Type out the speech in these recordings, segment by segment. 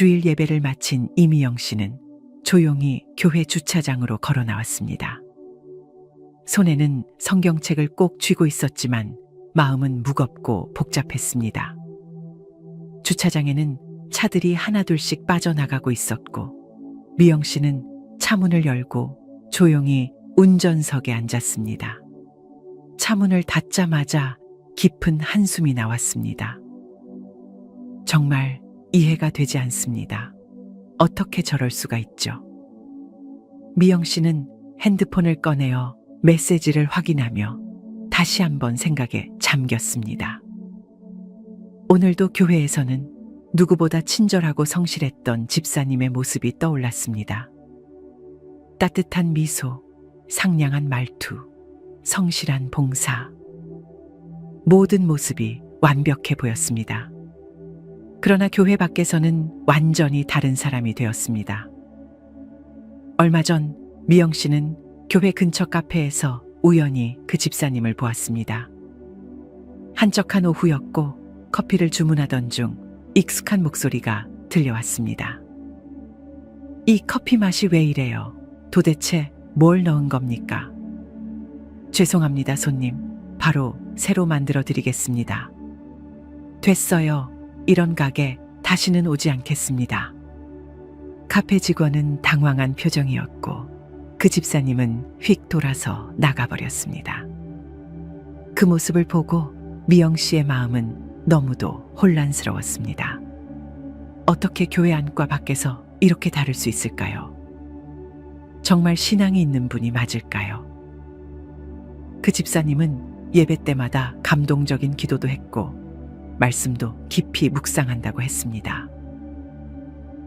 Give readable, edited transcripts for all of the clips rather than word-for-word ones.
주일 예배를 마친 이미영 씨는 조용히 교회 주차장으로 걸어 나왔습니다. 손에는 성경책을 꼭 쥐고 있었지만 마음은 무겁고 복잡했습니다. 주차장에는 차들이 하나둘씩 빠져나가고 있었고 미영 씨는 차문을 열고 조용히 운전석에 앉았습니다. 차문을 닫자마자 깊은 한숨이 나왔습니다. 정말 이해가 되지 않습니다. 어떻게 저럴 수가 있죠? 미영 씨는 핸드폰을 꺼내어 메시지를 확인하며 다시 한번 생각에 잠겼습니다. 오늘도 교회에서는 누구보다 친절하고 성실했던 집사님의 모습이 떠올랐습니다. 따뜻한 미소, 상냥한 말투, 성실한 봉사. 모든 모습이 완벽해 보였습니다. 그러나 교회 밖에서는 완전히 다른 사람이 되었습니다. 얼마 전 미영 씨는 교회 근처 카페에서 우연히 그 집사님을 보았습니다. 한적한 오후였고 커피를 주문하던 중 익숙한 목소리가 들려왔습니다. 이 커피 맛이 왜 이래요? 도대체 뭘 넣은 겁니까? 죄송합니다, 손님. 바로 새로 만들어 드리겠습니다. 됐어요. 이런 가게 다시는 오지 않겠습니다. 카페 직원은 당황한 표정이었고 그 집사님은 휙 돌아서 나가버렸습니다. 그 모습을 보고 미영 씨의 마음은 너무도 혼란스러웠습니다. 어떻게 교회 안과 밖에서 이렇게 다를 수 있을까요? 정말 신앙이 있는 분이 맞을까요? 그 집사님은 예배 때마다 감동적인 기도도 했고 말씀도 깊이 묵상한다고 했습니다.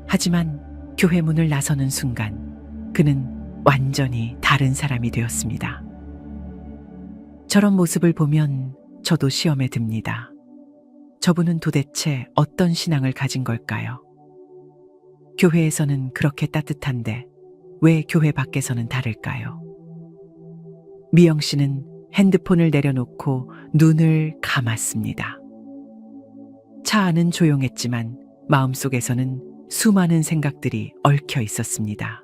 하지만 교회 문을 나서는 순간 그는 완전히 다른 사람이 되었습니다. 저런 모습을 보면 저도 시험에 듭니다. 저분은 도대체 어떤 신앙을 가진 걸까요? 교회에서는 그렇게 따뜻한데 왜 교회 밖에서는 다를까요? 미영 씨는 핸드폰을 내려놓고 눈을 감았습니다. 차 안은 조용했지만 마음속에서는 수많은 생각들이 얽혀 있었습니다.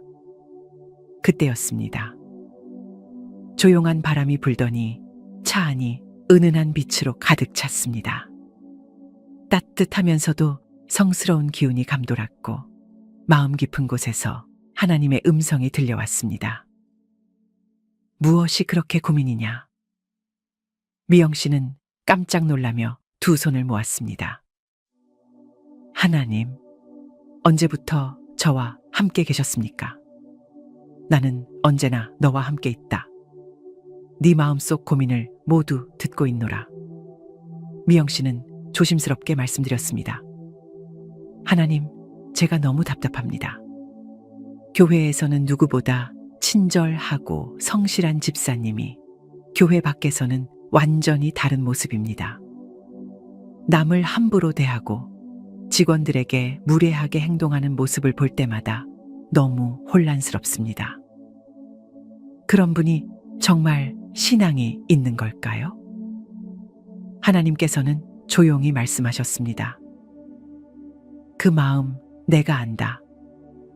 그때였습니다. 조용한 바람이 불더니 차 안이 은은한 빛으로 가득 찼습니다. 따뜻하면서도 성스러운 기운이 감돌았고 마음 깊은 곳에서 하나님의 음성이 들려왔습니다. 무엇이 그렇게 고민이냐? 미영 씨는 깜짝 놀라며 두 손을 모았습니다. 하나님, 언제부터 저와 함께 계셨습니까? 나는 언제나 너와 함께 있다. 네 마음속 고민을 모두 듣고 있노라. 미영 씨는 조심스럽게 말씀드렸습니다. 하나님, 제가 너무 답답합니다. 교회에서는 누구보다 친절하고 성실한 집사님이 교회 밖에서는 완전히 다른 모습입니다. 남을 함부로 대하고 직원들에게 무례하게 행동하는 모습을 볼 때마다 너무 혼란스럽습니다. 그런 분이 정말 신앙이 있는 걸까요? 하나님께서는 조용히 말씀하셨습니다. 그 마음 내가 안다.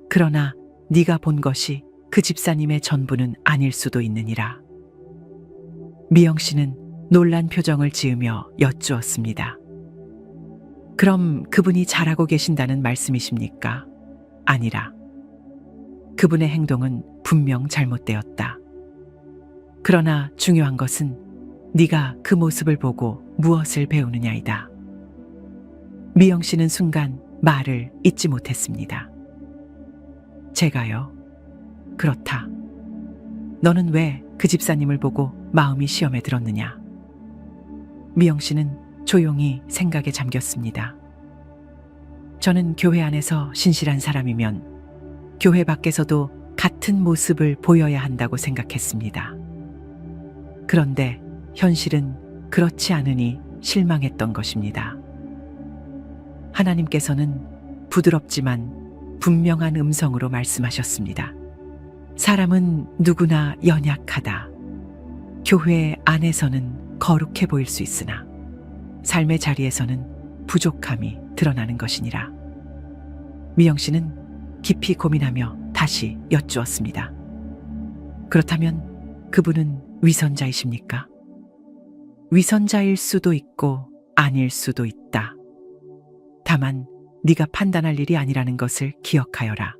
그러나 네가 본 것이 그 집사님의 전부는 아닐 수도 있느니라. 미영 씨는 놀란 표정을 지으며 여쭈었습니다. 그럼 그분이 잘하고 계신다는 말씀이십니까? 아니라 그분의 행동은 분명 잘못되었다. 그러나 중요한 것은 네가 그 모습을 보고 무엇을 배우느냐이다. 미영 씨는 순간 말을 잇지 못했습니다. 제가요? 그렇다. 너는 왜 그 집사님을 보고 마음이 시험에 들었느냐? 미영 씨는 조용히 생각에 잠겼습니다. 저는 교회 안에서 신실한 사람이면 교회 밖에서도 같은 모습을 보여야 한다고 생각했습니다. 그런데 현실은 그렇지 않으니 실망했던 것입니다. 하나님께서는 부드럽지만 분명한 음성으로 말씀하셨습니다. 사람은 누구나 연약하다. 교회 안에서는 거룩해 보일 수 있으나 삶의 자리에서는 부족함이 드러나는 것이니라. 미영 씨는 깊이 고민하며 다시 여쭈었습니다. 그렇다면 그분은 위선자이십니까? 위선자일 수도 있고 아닐 수도 있다. 다만 네가 판단할 일이 아니라는 것을 기억하여라.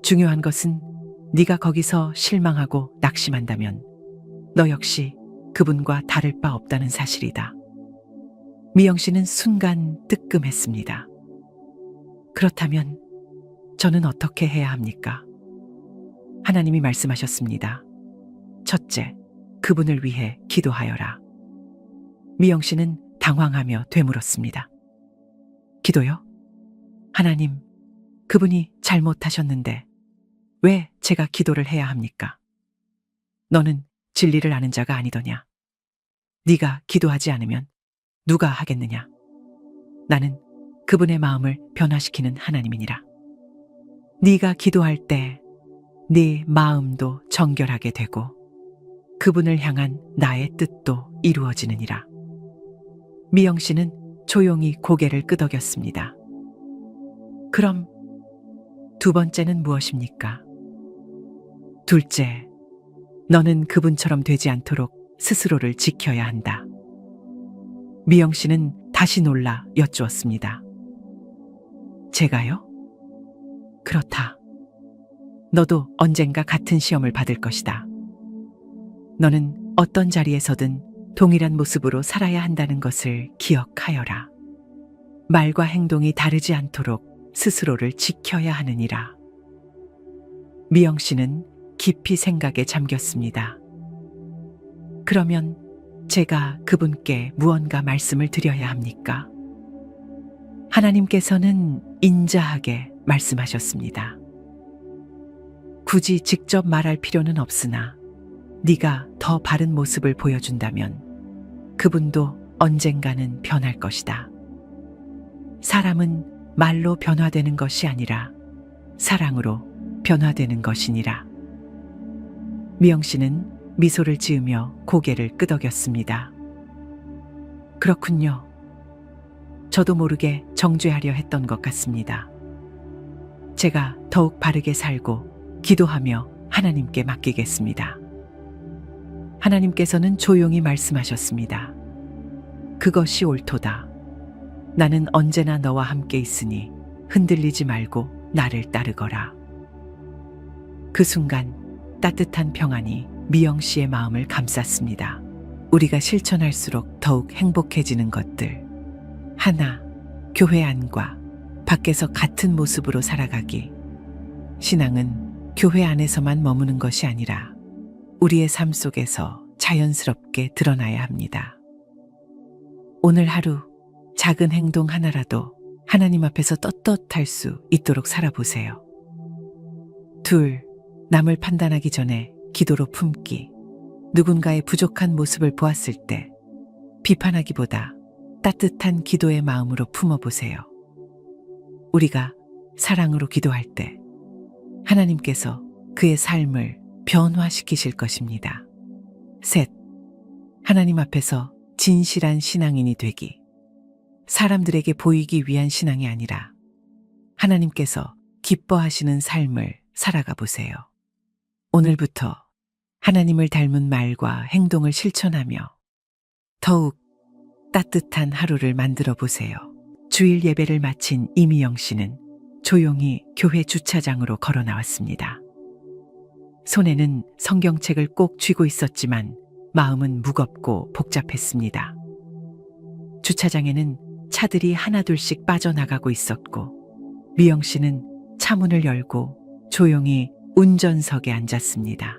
중요한 것은 네가 거기서 실망하고 낙심한다면 너 역시 그분과 다를 바 없다는 사실이다. 미영 씨는 순간 뜨끔했습니다. 그렇다면 저는 어떻게 해야 합니까? 하나님이 말씀하셨습니다. 첫째, 그분을 위해 기도하여라. 미영 씨는 당황하며 되물었습니다. 기도요? 하나님, 그분이 잘못하셨는데 왜 제가 기도를 해야 합니까? 너는 진리를 아는 자가 아니더냐? 네가 기도하지 않으면 누가 하겠느냐? 나는 그분의 마음을 변화시키는 하나님이니라. 네가 기도할 때 네 마음도 정결하게 되고 그분을 향한 나의 뜻도 이루어지느니라. 미영 씨는 조용히 고개를 끄덕였습니다. 그럼 두 번째는 무엇입니까? 둘째, 너는 그분처럼 되지 않도록 스스로를 지켜야 한다. 미영 씨는 다시 놀라 여쭈었습니다. 제가요? 그렇다. 너도 언젠가 같은 시험을 받을 것이다. 너는 어떤 자리에서든 동일한 모습으로 살아야 한다는 것을 기억하여라. 말과 행동이 다르지 않도록 스스로를 지켜야 하느니라. 미영 씨는 깊이 생각에 잠겼습니다. 그러면 제가 그분께 무언가 말씀을 드려야 합니까? 하나님께서는 인자하게 말씀하셨습니다. 굳이 직접 말할 필요는 없으나 네가 더 바른 모습을 보여준다면 그분도 언젠가는 변할 것이다. 사람은 말로 변화되는 것이 아니라 사랑으로 변화되는 것이니라. 미영 씨는 미소를 지으며 고개를 끄덕였습니다. 그렇군요. 저도 모르게 정죄하려 했던 것 같습니다. 제가 더욱 바르게 살고 기도하며 하나님께 맡기겠습니다. 하나님께서는 조용히 말씀하셨습니다. 그것이 옳도다. 나는 언제나 너와 함께 있으니 흔들리지 말고 나를 따르거라. 그 순간 따뜻한 평안이 미영 씨의 마음을 감쌌습니다. 우리가 실천할수록 더욱 행복해지는 것들. 하나, 교회 안과 밖에서 같은 모습으로 살아가기. 신앙은 교회 안에서만 머무는 것이 아니라 우리의 삶 속에서 자연스럽게 드러나야 합니다. 오늘 하루 작은 행동 하나라도 하나님 앞에서 떳떳할 수 있도록 살아보세요. 둘, 남을 판단하기 전에 기도로 품기. 누군가의 부족한 모습을 보았을 때 비판하기보다 따뜻한 기도의 마음으로 품어보세요. 우리가 사랑으로 기도할 때 하나님께서 그의 삶을 변화시키실 것입니다. 셋, 하나님 앞에서 진실한 신앙인이 되기. 사람들에게 보이기 위한 신앙이 아니라 하나님께서 기뻐하시는 삶을 살아가 보세요. 오늘부터 하나님을 닮은 말과 행동을 실천하며 더욱 따뜻한 하루를 만들어 보세요. 주일 예배를 마친 이미영 씨는 조용히 교회 주차장으로 걸어 나왔습니다. 손에는 성경책을 꼭 쥐고 있었지만 마음은 무겁고 복잡했습니다. 주차장에는 차들이 하나둘씩 빠져나가고 있었고 미영 씨는 차문을 열고 조용히 운전석에 앉았습니다.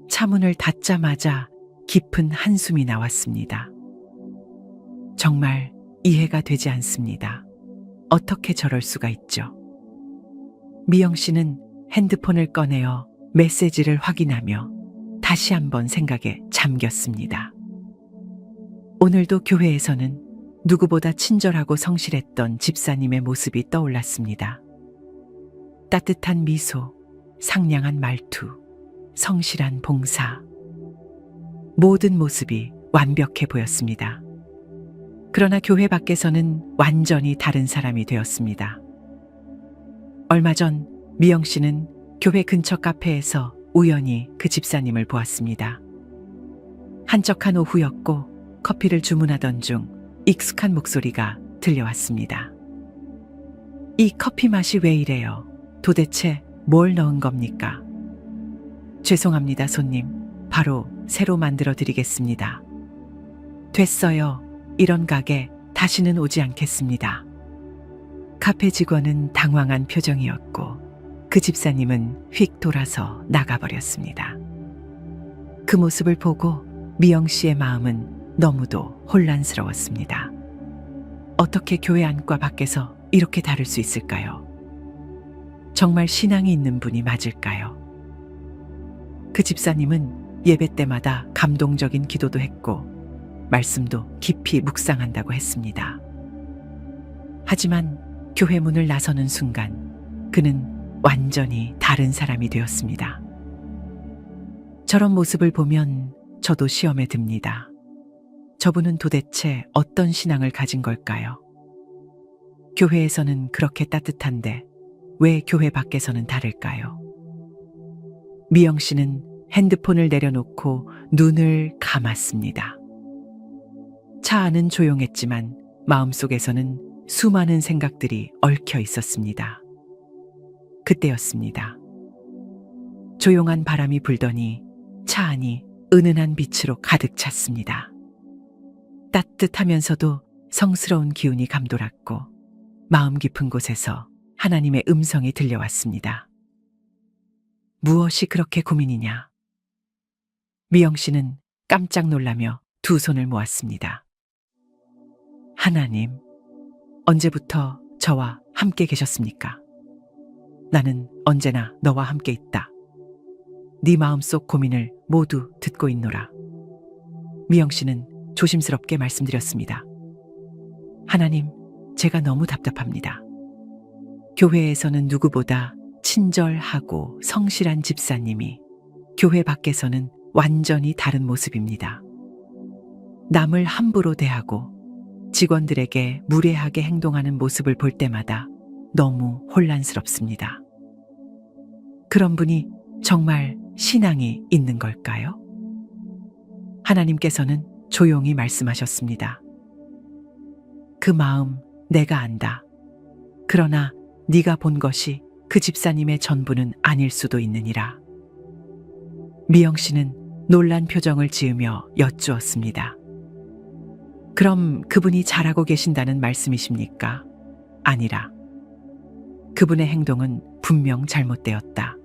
차문을 닫자마자 깊은 한숨이 나왔습니다. 정말 이해가 되지 않습니다. 어떻게 저럴 수가 있죠? 미영 씨는 핸드폰을 꺼내어 메시지를 확인하며 다시 한번 생각에 잠겼습니다. 오늘도 교회에서는 누구보다 친절하고 성실했던 집사님의 모습이 떠올랐습니다. 따뜻한 미소, 상냥한 말투, 성실한 봉사. 모든 모습이 완벽해 보였습니다. 그러나 교회 밖에서는 완전히 다른 사람이 되었습니다. 얼마 전 미영 씨는 교회 근처 카페에서 우연히 그 집사님을 보았습니다. 한적한 오후였고 커피를 주문하던 중 익숙한 목소리가 들려왔습니다. 이 커피 맛이 왜 이래요? 도대체 뭘 넣은 겁니까? 죄송합니다, 손님. 바로 새로 만들어 드리겠습니다. 됐어요. 이런 가게 다시는 오지 않겠습니다. 카페 직원은 당황한 표정이었고 그 집사님은 휙 돌아서 나가버렸습니다. 그 모습을 보고 미영 씨의 마음은 너무도 혼란스러웠습니다. 어떻게 교회 안과 밖에서 이렇게 다를 수 있을까요? 정말 신앙이 있는 분이 맞을까요? 그 집사님은 예배 때마다 감동적인 기도도 했고 말씀도 깊이 묵상한다고 했습니다. 하지만 교회 문을 나서는 순간 그는 완전히 다른 사람이 되었습니다. 저런 모습을 보면 저도 시험에 듭니다. 저분은 도대체 어떤 신앙을 가진 걸까요? 교회에서는 그렇게 따뜻한데 왜 교회 밖에서는 다를까요? 미영 씨는 핸드폰을 내려놓고 눈을 감았습니다. 차 안은 조용했지만 마음속에서는 수많은 생각들이 얽혀 있었습니다. 그때였습니다. 조용한 바람이 불더니 차 안이 은은한 빛으로 가득 찼습니다. 따뜻하면서도 성스러운 기운이 감돌았고 마음 깊은 곳에서 하나님의 음성이 들려왔습니다. 무엇이 그렇게 고민이냐? 미영 씨는 깜짝 놀라며 두 손을 모았습니다. 하나님, 언제부터 저와 함께 계셨습니까? 나는 언제나 너와 함께 있다. 네 마음속 고민을 모두 듣고 있노라. 미영 씨는 조심스럽게 말씀드렸습니다. 하나님, 제가 너무 답답합니다. 교회에서는 누구보다 친절하고 성실한 집사님이 교회 밖에서는 완전히 다른 모습입니다. 남을 함부로 대하고 직원들에게 무례하게 행동하는 모습을 볼 때마다 너무 혼란스럽습니다. 그런 분이 정말 신앙이 있는 걸까요? 하나님께서는 조용히 말씀하셨습니다. 그 마음 내가 안다. 그러나 네가 본 것이 그 집사님의 전부는 아닐 수도 있느니라. 미영 씨는 놀란 표정을 지으며 여쭈었습니다. 그럼 그분이 잘하고 계신다는 말씀이십니까? 아니라 그분의 행동은 분명 잘못되었다.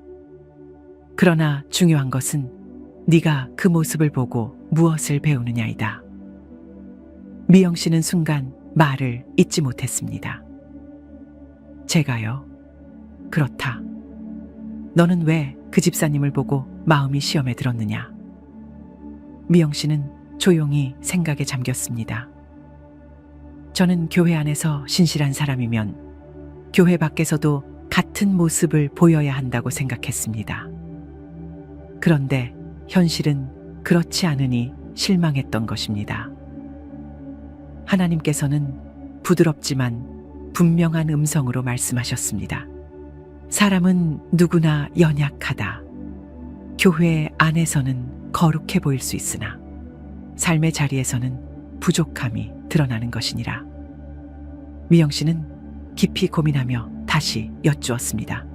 그러나 중요한 것은 네가 그 모습을 보고 무엇을 배우느냐이다. 미영 씨는 순간 말을 잇지 못했습니다. 제가요? 그렇다. 너는 왜 그 집사님을 보고 마음이 시험에 들었느냐? 미영 씨는 조용히 생각에 잠겼습니다. 저는 교회 안에서 신실한 사람이면 교회 밖에서도 같은 모습을 보여야 한다고 생각했습니다. 그런데 현실은 그렇지 않으니 실망했던 것입니다. 하나님께서는 부드럽지만 분명한 음성으로 말씀하셨습니다. 사람은 누구나 연약하다. 교회 안에서는 거룩해 보일 수 있으나 삶의 자리에서는 부족함이 드러나는 것이니라. 미영 씨는 깊이 고민하며 다시 여쭈었습니다.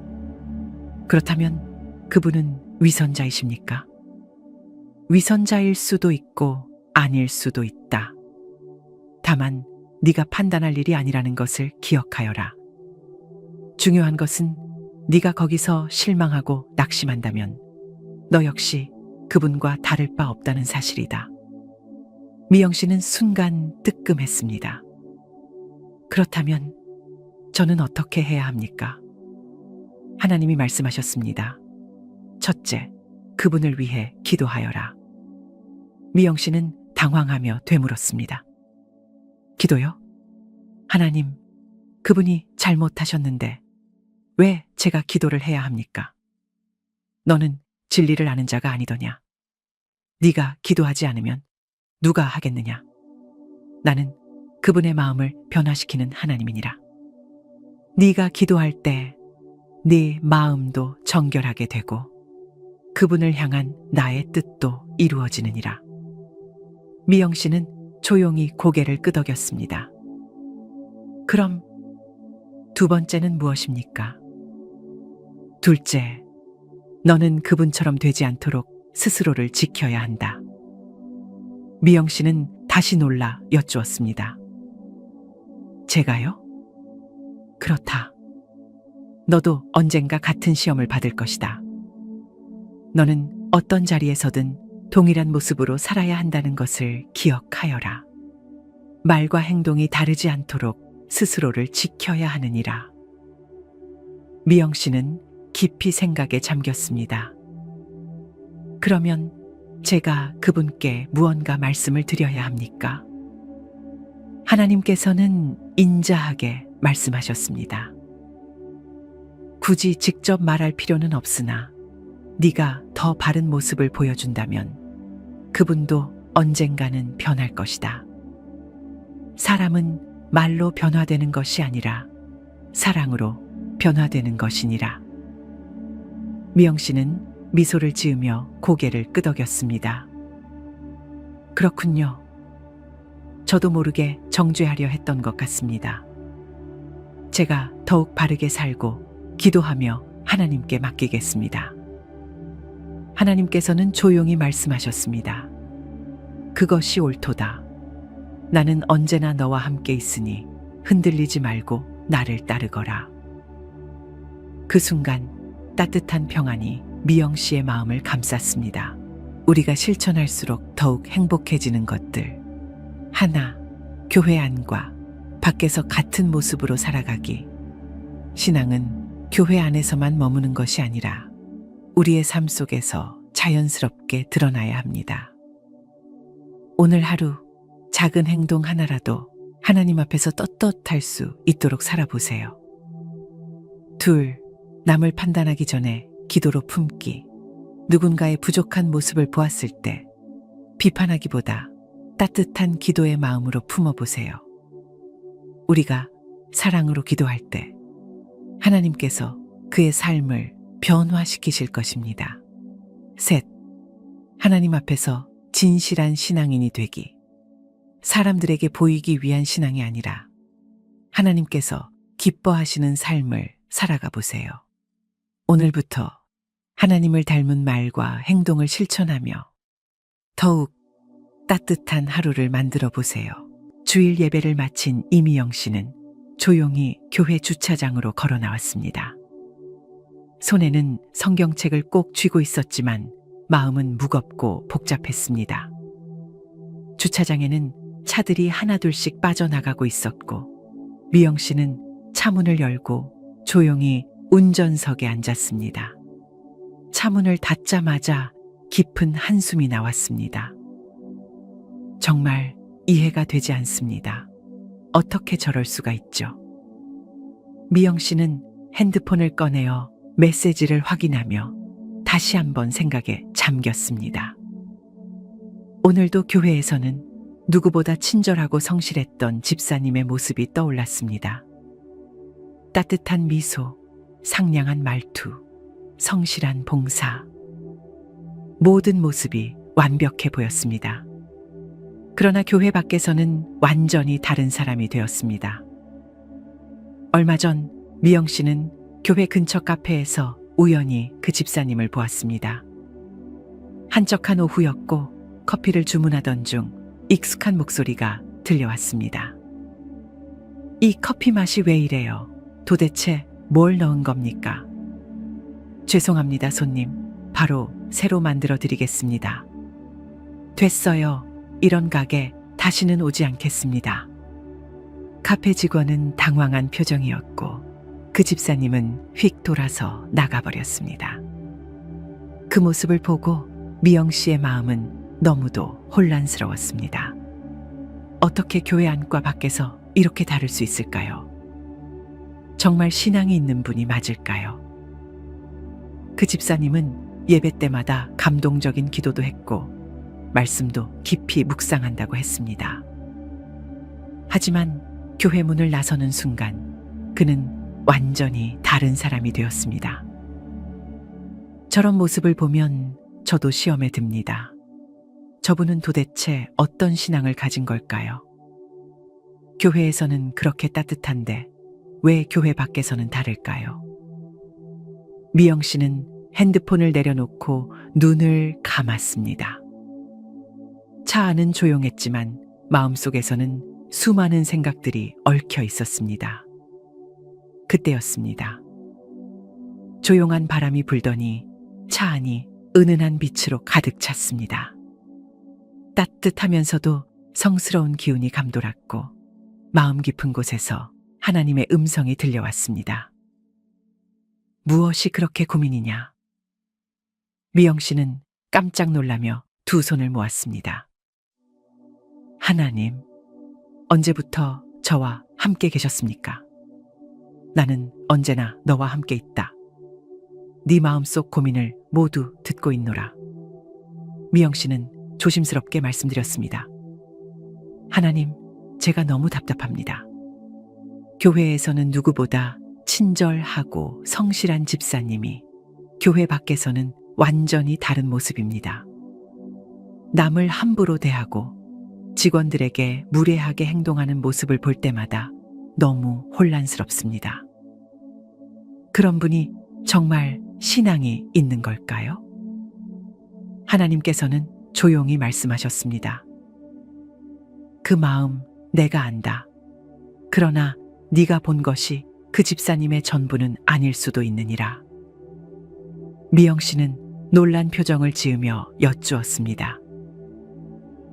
그렇다면 그분은 위선자이십니까? 위선자일 수도 있고 아닐 수도 있다. 다만 네가 판단할 일이 아니라는 것을 기억하여라. 중요한 것은 네가 거기서 실망하고 낙심한다면 너 역시 그분과 다를 바 없다는 사실이다. 미영 씨는 순간 뜨끔했습니다. 그렇다면 저는 어떻게 해야 합니까? 하나님이 말씀하셨습니다. 첫째, 그분을 위해 기도하여라. 미영 씨는 당황하며 되물었습니다. 기도요? 하나님, 그분이 잘못하셨는데 왜 제가 기도를 해야 합니까? 너는 진리를 아는 자가 아니더냐? 네가 기도하지 않으면 누가 하겠느냐? 나는 그분의 마음을 변화시키는 하나님이니라. 네가 기도할 때 네 마음도 정결하게 되고 그분을 향한 나의 뜻도 이루어지느니라. 미영 씨는 조용히 고개를 끄덕였습니다. 그럼 두 번째는 무엇입니까? 둘째, 너는 그분처럼 되지 않도록 스스로를 지켜야 한다. 미영 씨는 다시 놀라 여쭈었습니다. 제가요? 그렇다. 너도 언젠가 같은 시험을 받을 것이다. 너는 어떤 자리에서든 동일한 모습으로 살아야 한다는 것을 기억하여라. 말과 행동이 다르지 않도록 스스로를 지켜야 하느니라. 미영 씨는 깊이 생각에 잠겼습니다. 그러면 제가 그분께 무언가 말씀을 드려야 합니까? 하나님께서는 인자하게 말씀하셨습니다. 굳이 직접 말할 필요는 없으나 네가 더 바른 모습을 보여준다면 그분도 언젠가는 변할 것이다. 사람은 말로 변화되는 것이 아니라 사랑으로 변화되는 것이니라. 미영 씨는 미소를 지으며 고개를 끄덕였습니다. 그렇군요. 저도 모르게 정죄하려 했던 것 같습니다. 제가 더욱 바르게 살고 기도하며 하나님께 맡기겠습니다. 하나님께서는 조용히 말씀하셨습니다. 그것이 옳도다. 나는 언제나 너와 함께 있으니 흔들리지 말고 나를 따르거라. 그 순간 따뜻한 평안이 미영 씨의 마음을 감쌌습니다. 우리가 실천할수록 더욱 행복해지는 것들. 하나, 교회 안과 밖에서 같은 모습으로 살아가기. 신앙은 교회 안에서만 머무는 것이 아니라 우리의 삶 속에서 자연스럽게 드러나야 합니다. 오늘 하루 작은 행동 하나라도 하나님 앞에서 떳떳할 수 있도록 살아보세요. 둘, 남을 판단하기 전에 기도로 품기. 누군가의 부족한 모습을 보았을 때 비판하기보다 따뜻한 기도의 마음으로 품어보세요. 우리가 사랑으로 기도할 때 하나님께서 그의 삶을 변화시키실 것입니다. 셋, 하나님 앞에서 진실한 신앙인이 되기. 사람들에게 보이기 위한 신앙이 아니라 하나님께서 기뻐하시는 삶을 살아가 보세요. 오늘부터 하나님을 닮은 말과 행동을 실천하며 더욱 따뜻한 하루를 만들어 보세요. 주일 예배를 마친 이미영 씨는 조용히 교회 주차장으로 걸어 나왔습니다. 손에는 성경책을 꼭 쥐고 있었지만 마음은 무겁고 복잡했습니다. 주차장에는 차들이 하나둘씩 빠져나가고 있었고 미영 씨는 차문을 열고 조용히 운전석에 앉았습니다. 차문을 닫자마자 깊은 한숨이 나왔습니다. 정말 이해가 되지 않습니다. 어떻게 저럴 수가 있죠? 미영 씨는 핸드폰을 꺼내어 메시지를 확인하며 다시 한번 생각에 잠겼습니다. 오늘도 교회에서는 누구보다 친절하고 성실했던 집사님의 모습이 떠올랐습니다. 따뜻한 미소, 상냥한 말투, 성실한 봉사. 모든 모습이 완벽해 보였습니다. 그러나 교회 밖에서는 완전히 다른 사람이 되었습니다. 얼마 전 미영 씨는 교회 근처 카페에서 우연히 그 집사님을 보았습니다. 한적한 오후였고 커피를 주문하던 중 익숙한 목소리가 들려왔습니다. 이 커피 맛이 왜 이래요? 도대체 뭘 넣은 겁니까? 죄송합니다, 손님. 바로 새로 만들어 드리겠습니다. 됐어요. 이런 가게 다시는 오지 않겠습니다. 카페 직원은 당황한 표정이었고 그 집사님은 휙 돌아서 나가버렸습니다. 그 모습을 보고 미영 씨의 마음은 너무도 혼란스러웠습니다. 어떻게 교회 안과 밖에서 이렇게 다를 수 있을까요? 정말 신앙이 있는 분이 맞을까요? 그 집사님은 예배 때마다 감동적인 기도도 했고 말씀도 깊이 묵상한다고 했습니다. 하지만 교회 문을 나서는 순간 그는 완전히 다른 사람이 되었습니다. 저런 모습을 보면 저도 시험에 듭니다. 저분은 도대체 어떤 신앙을 가진 걸까요? 교회에서는 그렇게 따뜻한데 왜 교회 밖에서는 다를까요? 미영 씨는 핸드폰을 내려놓고 눈을 감았습니다. 차 안은 조용했지만 마음속에서는 수많은 생각들이 얽혀 있었습니다. 그때였습니다. 조용한 바람이 불더니 차 안이 은은한 빛으로 가득 찼습니다. 따뜻하면서도 성스러운 기운이 감돌았고 마음 깊은 곳에서 하나님의 음성이 들려왔습니다. 무엇이 그렇게 고민이냐? 미영 씨는 깜짝 놀라며 두 손을 모았습니다. 하나님, 언제부터 저와 함께 계셨습니까? 나는 언제나 너와 함께 있다. 네 마음속 고민을 모두 듣고 있노라. 미영 씨는 조심스럽게 말씀드렸습니다. 하나님, 제가 너무 답답합니다. 교회에서는 누구보다 친절하고 성실한 집사님이 교회 밖에서는 완전히 다른 모습입니다. 남을 함부로 대하고 직원들에게 무례하게 행동하는 모습을 볼 때마다 너무 혼란스럽습니다. 그런 분이 정말 신앙이 있는 걸까요? 하나님께서는 조용히 말씀하셨습니다. 그 마음 내가 안다. 그러나 네가 본 것이 그 집사님의 전부는 아닐 수도 있느니라. 미영 씨는 놀란 표정을 지으며 여쭈었습니다.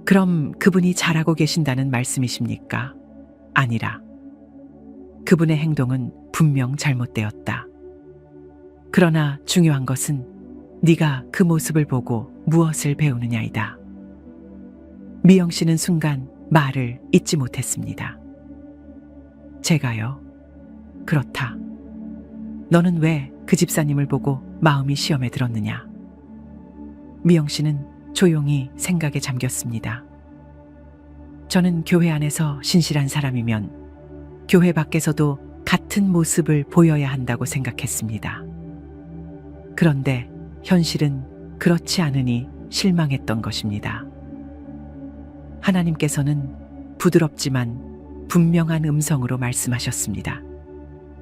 그럼 그분이 잘하고 계신다는 말씀이십니까? 아니라 그분의 행동은 분명 잘못되었다. 그러나 중요한 것은 네가 그 모습을 보고 무엇을 배우느냐이다. 미영 씨는 순간 말을 잇지 못했습니다. 제가요? 그렇다. 너는 왜 그 집사님을 보고 마음이 시험에 들었느냐? 미영 씨는 조용히 생각에 잠겼습니다. 저는 교회 안에서 신실한 사람이면 교회 밖에서도 같은 모습을 보여야 한다고 생각했습니다. 그런데 현실은 그렇지 않으니 실망했던 것입니다. 하나님께서는 부드럽지만 분명한 음성으로 말씀하셨습니다.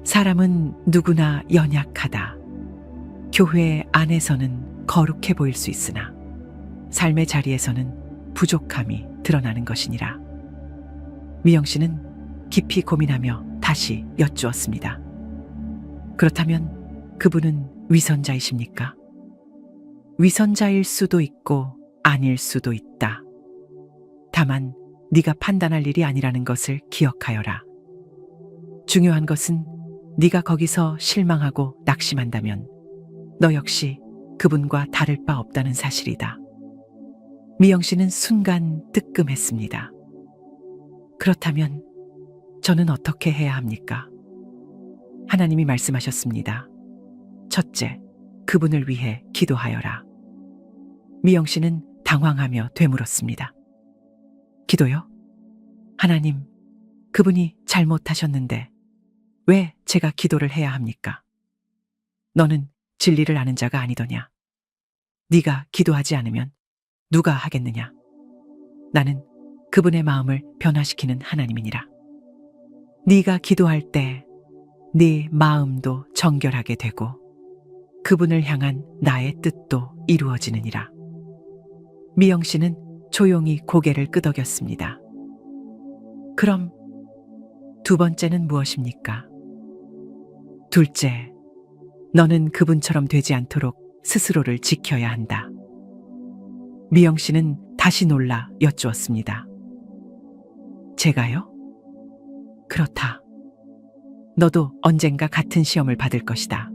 사람은 누구나 연약하다. 교회 안에서는 거룩해 보일 수 있으나 삶의 자리에서는 부족함이 드러나는 것이니라. 미영 씨는 깊이 고민하며 다시 여쭈었습니다. 그렇다면 그분은 위선자이십니까? 위선자일 수도 있고 아닐 수도 있다. 다만 네가 판단할 일이 아니라는 것을 기억하여라. 중요한 것은 네가 거기서 실망하고 낙심한다면 너 역시 그분과 다를 바 없다는 사실이다. 미영 씨는 순간 뜨끔했습니다. 그렇다면 저는 어떻게 해야 합니까? 하나님이 말씀하셨습니다. 첫째, 그분을 위해 기도하여라. 미영 씨는 당황하며 되물었습니다. 기도요? 하나님, 그분이 잘못하셨는데 왜 제가 기도를 해야 합니까? 너는 진리를 아는 자가 아니더냐? 네가 기도하지 않으면 누가 하겠느냐? 나는 그분의 마음을 변화시키는 하나님이니라. 네가 기도할 때 네 마음도 정결하게 되고 그분을 향한 나의 뜻도 이루어지느니라. 미영 씨는 조용히 고개를 끄덕였습니다. 그럼 두 번째는 무엇입니까? 둘째, 너는 그분처럼 되지 않도록 스스로를 지켜야 한다. 미영 씨는 다시 놀라 여쭈었습니다. 제가요? 그렇다. 너도 언젠가 같은 시험을 받을 것이다.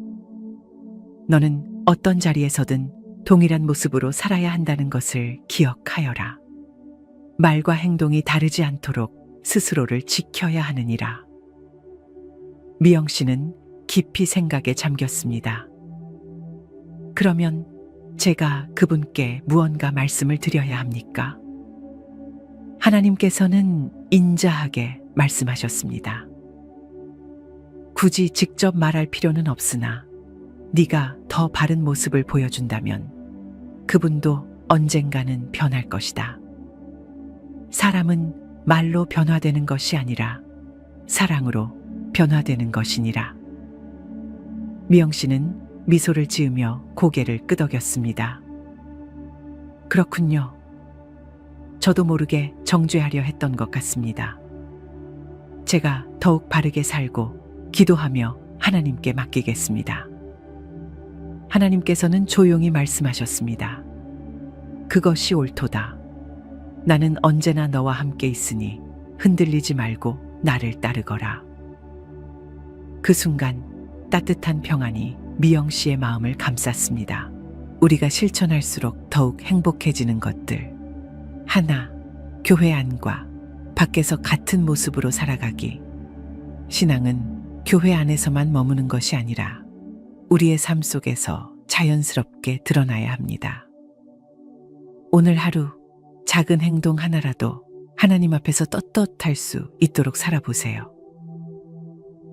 너는 어떤 자리에서든 동일한 모습으로 살아야 한다는 것을 기억하여라. 말과 행동이 다르지 않도록 스스로를 지켜야 하느니라. 미영 씨는 깊이 생각에 잠겼습니다. 그러면 제가 그분께 무언가 말씀을 드려야 합니까? 하나님께서는 인자하게 말씀하셨습니다. 굳이 직접 말할 필요는 없으나 네가 더 바른 모습을 보여준다면 그분도 언젠가는 변할 것이다. 사람은 말로 변화되는 것이 아니라 사랑으로 변화되는 것이니라. 미영 씨는 미소를 지으며 고개를 끄덕였습니다. 그렇군요. 저도 모르게 정죄하려 했던 것 같습니다. 제가 더욱 바르게 살고 기도하며 하나님께 맡기겠습니다. 하나님께서는 조용히 말씀하셨습니다. 그것이 옳도다. 나는 언제나 너와 함께 있으니 흔들리지 말고 나를 따르거라. 그 순간 따뜻한 평안이 미영 씨의 마음을 감쌌습니다. 우리가 실천할수록 더욱 행복해지는 것들. 하나, 교회 안과 밖에서 같은 모습으로 살아가기. 신앙은 교회 안에서만 머무는 것이 아니라 우리의 삶 속에서 자연스럽게 드러나야 합니다. 오늘 하루 작은 행동 하나라도 하나님 앞에서 떳떳할 수 있도록 살아보세요.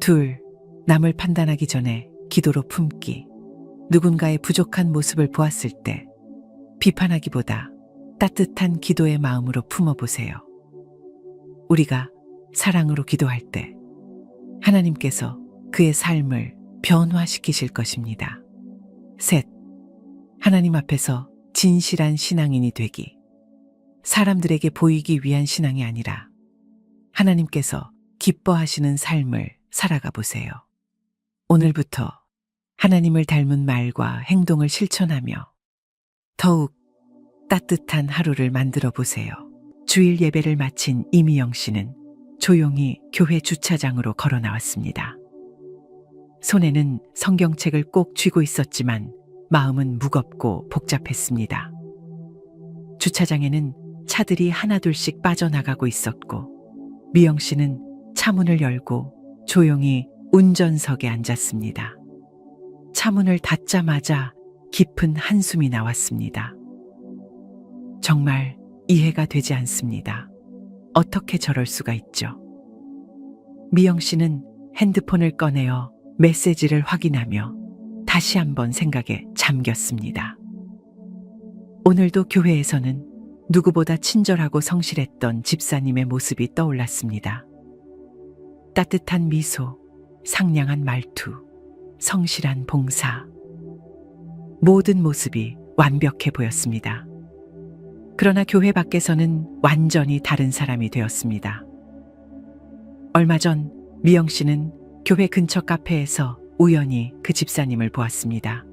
둘, 남을 판단하기 전에 기도로 품기. 누군가의 부족한 모습을 보았을 때 비판하기보다 따뜻한 기도의 마음으로 품어보세요. 우리가 사랑으로 기도할 때 하나님께서 그의 삶을 변화시키실 것입니다. 셋, 하나님 앞에서 진실한 신앙인이 되기. 사람들에게 보이기 위한 신앙이 아니라 하나님께서 기뻐하시는 삶을 살아가 보세요. 오늘부터 하나님을 닮은 말과 행동을 실천하며 더욱 따뜻한 하루를 만들어 보세요. 주일 예배를 마친 이미영 씨는 조용히 교회 주차장으로 걸어 나왔습니다. 손에는 성경책을 꼭 쥐고 있었지만 마음은 무겁고 복잡했습니다. 주차장에는 차들이 하나둘씩 빠져나가고 있었고 미영 씨는 차문을 열고 조용히 운전석에 앉았습니다. 차문을 닫자마자 깊은 한숨이 나왔습니다. 정말 이해가 되지 않습니다. 어떻게 저럴 수가 있죠? 미영 씨는 핸드폰을 꺼내어 메시지를 확인하며 다시 한번 생각에 잠겼습니다. 오늘도 교회에서는 누구보다 친절하고 성실했던 집사님의 모습이 떠올랐습니다. 따뜻한 미소, 상냥한 말투, 성실한 봉사. 모든 모습이 완벽해 보였습니다. 그러나 교회 밖에서는 완전히 다른 사람이 되었습니다. 얼마 전 미영 씨는 교회 근처 카페에서 우연히 그 집사님을 보았습니다.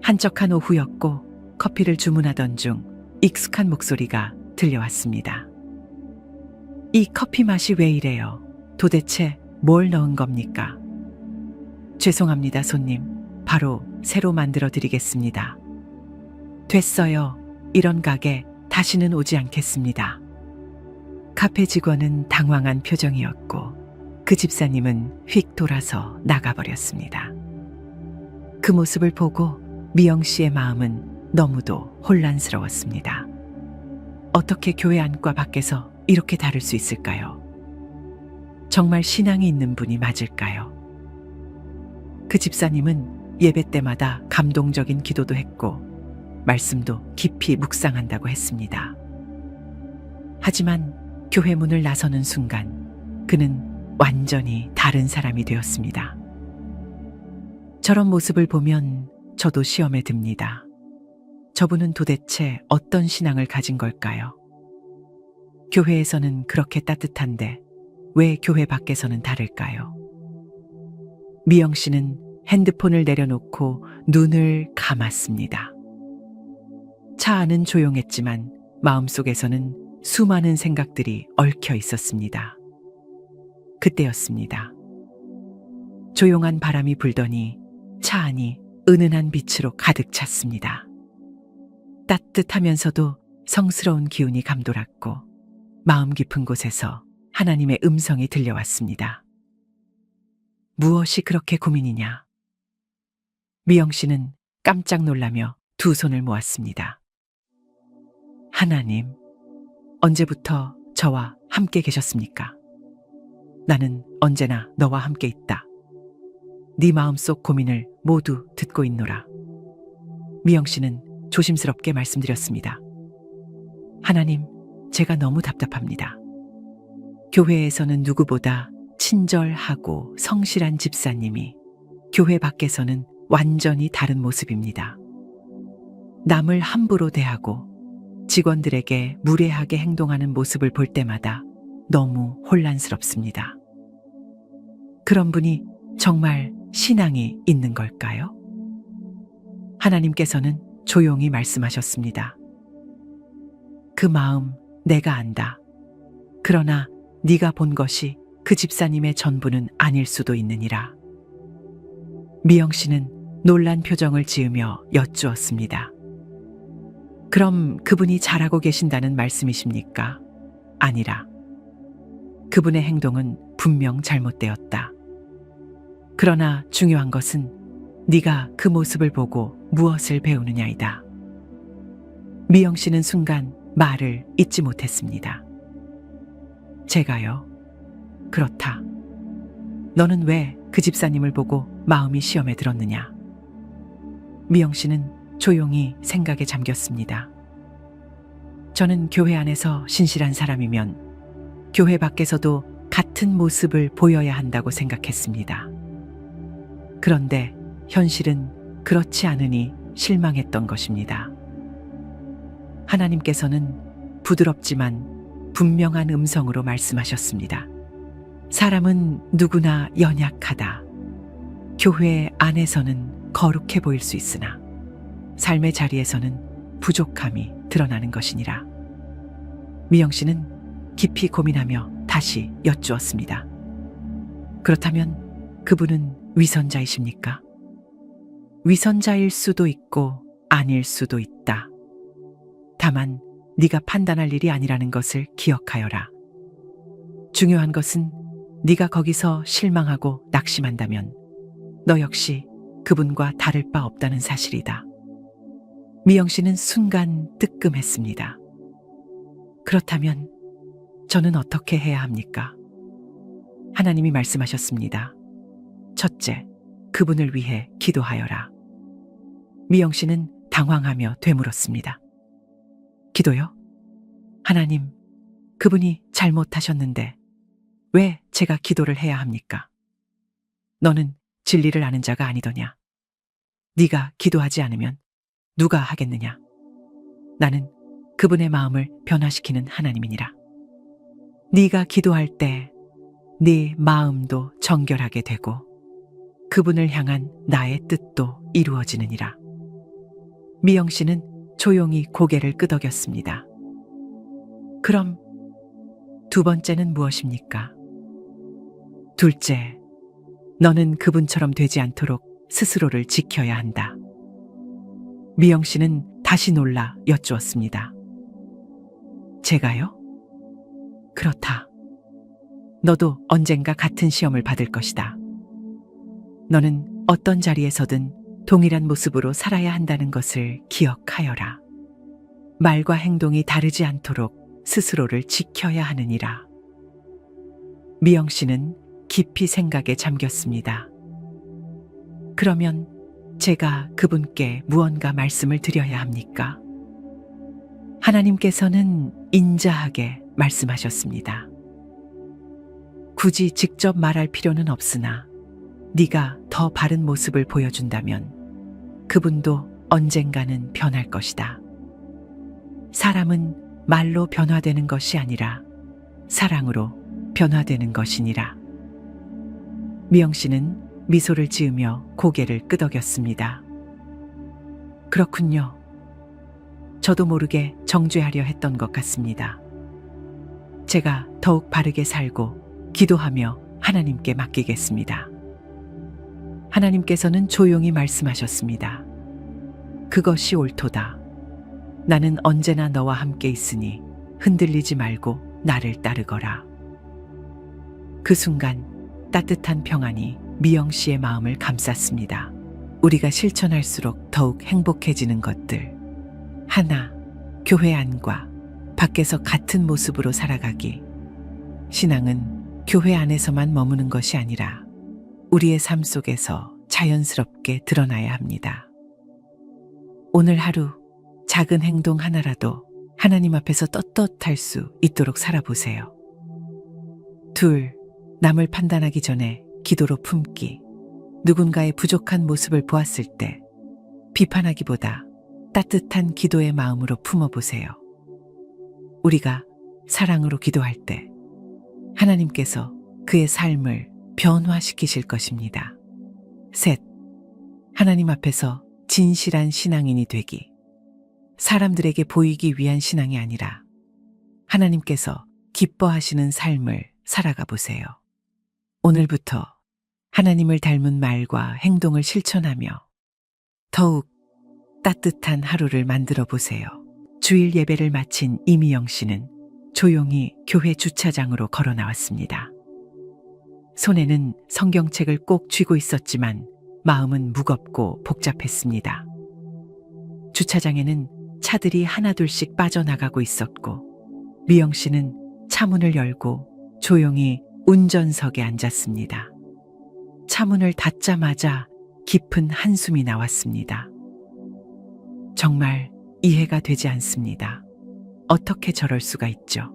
한적한 오후였고 커피를 주문하던 중 익숙한 목소리가 들려왔습니다. 이 커피 맛이 왜 이래요? 도대체 뭘 넣은 겁니까? 죄송합니다, 손님. 바로 새로 만들어 드리겠습니다. 됐어요. 이런 가게 다시는 오지 않겠습니다. 카페 직원은 당황한 표정이었고 그 집사님은 휙 돌아서 나가버렸습니다. 그 모습을 보고 미영 씨의 마음은 너무도 혼란스러웠습니다. 어떻게 교회 안과 밖에서 이렇게 다를 수 있을까요? 정말 신앙이 있는 분이 맞을까요? 그 집사님은 예배 때마다 감동적인 기도도 했고 말씀도 깊이 묵상한다고 했습니다. 하지만 교회 문을 나서는 순간 그는 완전히 다른 사람이 되었습니다. 저런 모습을 보면 저도 시험에 듭니다. 저분은 도대체 어떤 신앙을 가진 걸까요? 교회에서는 그렇게 따뜻한데 왜 교회 밖에서는 다를까요? 미영 씨는 핸드폰을 내려놓고 눈을 감았습니다. 차 안은 조용했지만 마음속에서는 수많은 생각들이 얽혀 있었습니다. 그때였습니다. 조용한 바람이 불더니 차 안이 은은한 빛으로 가득 찼습니다. 따뜻하면서도 성스러운 기운이 감돌았고 마음 깊은 곳에서 하나님의 음성이 들려왔습니다. 무엇이 그렇게 고민이냐? 미영 씨는 깜짝 놀라며 두 손을 모았습니다. 하나님, 언제부터 저와 함께 계셨습니까? 나는 언제나 너와 함께 있다. 네 마음속 고민을 모두 듣고 있노라. 미영 씨는 조심스럽게 말씀드렸습니다. 하나님, 제가 너무 답답합니다. 교회에서는 누구보다 친절하고 성실한 집사님이 교회 밖에서는 완전히 다른 모습입니다. 남을 함부로 대하고 직원들에게 무례하게 행동하는 모습을 볼 때마다 너무 혼란스럽습니다. 그런 분이 정말 신앙이 있는 걸까요? 하나님께서는 조용히 말씀하셨습니다. 그 마음 내가 안다. 그러나 네가 본 것이 그 집사님의 전부는 아닐 수도 있느니라. 미영 씨는 놀란 표정을 지으며 여쭈었습니다. 그럼 그분이 잘하고 계신다는 말씀이십니까? 아니라. 그분의 행동은 분명 잘못되었다. 그러나 중요한 것은 네가 그 모습을 보고 무엇을 배우느냐이다. 미영 씨는 순간 말을 잇지 못했습니다. 제가요? 그렇다. 너는 왜 그 집사님을 보고 마음이 시험에 들었느냐? 미영 씨는 조용히 생각에 잠겼습니다. 저는 교회 안에서 신실한 사람이면 교회 밖에서도 같은 모습을 보여야 한다고 생각했습니다. 그런데 현실은 그렇지 않으니 실망했던 것입니다. 하나님께서는 부드럽지만 분명한 음성으로 말씀하셨습니다. 사람은 누구나 연약하다. 교회 안에서는 거룩해 보일 수 있으나 삶의 자리에서는 부족함이 드러나는 것이니라. 미영 씨는 깊이 고민하며 다시 여쭈었습니다. 그렇다면 그분은 위선자이십니까? 위선자일 수도 있고 아닐 수도 있다. 다만 네가 판단할 일이 아니라는 것을 기억하여라. 중요한 것은 네가 거기서 실망하고 낙심한다면 너 역시 그분과 다를 바 없다는 사실이다. 미영 씨는 순간 뜨끔했습니다. 그렇다면 저는 어떻게 해야 합니까? 하나님이 말씀하셨습니다. 첫째, 그분을 위해 기도하여라. 미영 씨는 당황하며 되물었습니다. 기도요? 하나님, 그분이 잘못하셨는데 왜 제가 기도를 해야 합니까? 너는 진리를 아는 자가 아니더냐? 네가 기도하지 않으면 누가 하겠느냐? 나는 그분의 마음을 변화시키는 하나님이니라. 네가 기도할 때 네 마음도 정결하게 되고 그분을 향한 나의 뜻도 이루어지느니라. 미영 씨는 조용히 고개를 끄덕였습니다. 그럼 두 번째는 무엇입니까? 둘째, 너는 그분처럼 되지 않도록 스스로를 지켜야 한다. 미영 씨는 다시 놀라 여쭈었습니다. 제가요? 그렇다. 너도 언젠가 같은 시험을 받을 것이다. 너는 어떤 자리에서든 동일한 모습으로 살아야 한다는 것을 기억하여라. 말과 행동이 다르지 않도록 스스로를 지켜야 하느니라. 미영 씨는 깊이 생각에 잠겼습니다. 그러면 제가 그분께 무언가 말씀을 드려야 합니까? 하나님께서는 인자하게 말씀하셨습니다. 굳이 직접 말할 필요는 없으나 네가 더 바른 모습을 보여준다면 그분도 언젠가는 변할 것이다. 사람은 말로 변화되는 것이 아니라 사랑으로 변화되는 것이니라. 미영 씨는 미소를 지으며 고개를 끄덕였습니다. 그렇군요. 저도 모르게 정죄하려 했던 것 같습니다. 제가 더욱 바르게 살고 기도하며 하나님께 맡기겠습니다. 하나님께서는 조용히 말씀하셨습니다. 그것이 옳도다. 나는 언제나 너와 함께 있으니 흔들리지 말고 나를 따르거라. 그 순간 따뜻한 평안이 미영 씨의 마음을 감쌌습니다. 우리가 실천할수록 더욱 행복해지는 것들. 하나, 교회 안과 밖에서 같은 모습으로 살아가기. 신앙은 교회 안에서만 머무는 것이 아니라 우리의 삶 속에서 자연스럽게 드러나야 합니다. 오늘 하루 작은 행동 하나라도 하나님 앞에서 떳떳할 수 있도록 살아보세요. 2. 남을 판단하기 전에 기도로 품기. 누군가의 부족한 모습을 보았을 때 비판하기보다 따뜻한 기도의 마음으로 품어보세요. 우리가 사랑으로 기도할 때 하나님께서 그의 삶을 변화시키실 것입니다. 3. 하나님 앞에서 진실한 신앙인이 되기. 사람들에게 보이기 위한 신앙이 아니라 하나님께서 기뻐하시는 삶을 살아가 보세요. 오늘부터 하나님을 닮은 말과 행동을 실천하며 더욱 따뜻한 하루를 만들어 보세요. 주일 예배를 마친 이미영 씨는 조용히 교회 주차장으로 걸어 나왔습니다. 손에는 성경책을 꼭 쥐고 있었지만 마음은 무겁고 복잡했습니다. 주차장에는 차들이 하나둘씩 빠져나가고 있었고 미영 씨는 차문을 열고 조용히 운전석에 앉았습니다. 차문을 닫자마자 깊은 한숨이 나왔습니다. 정말 이해가 되지 않습니다. 어떻게 저럴 수가 있죠?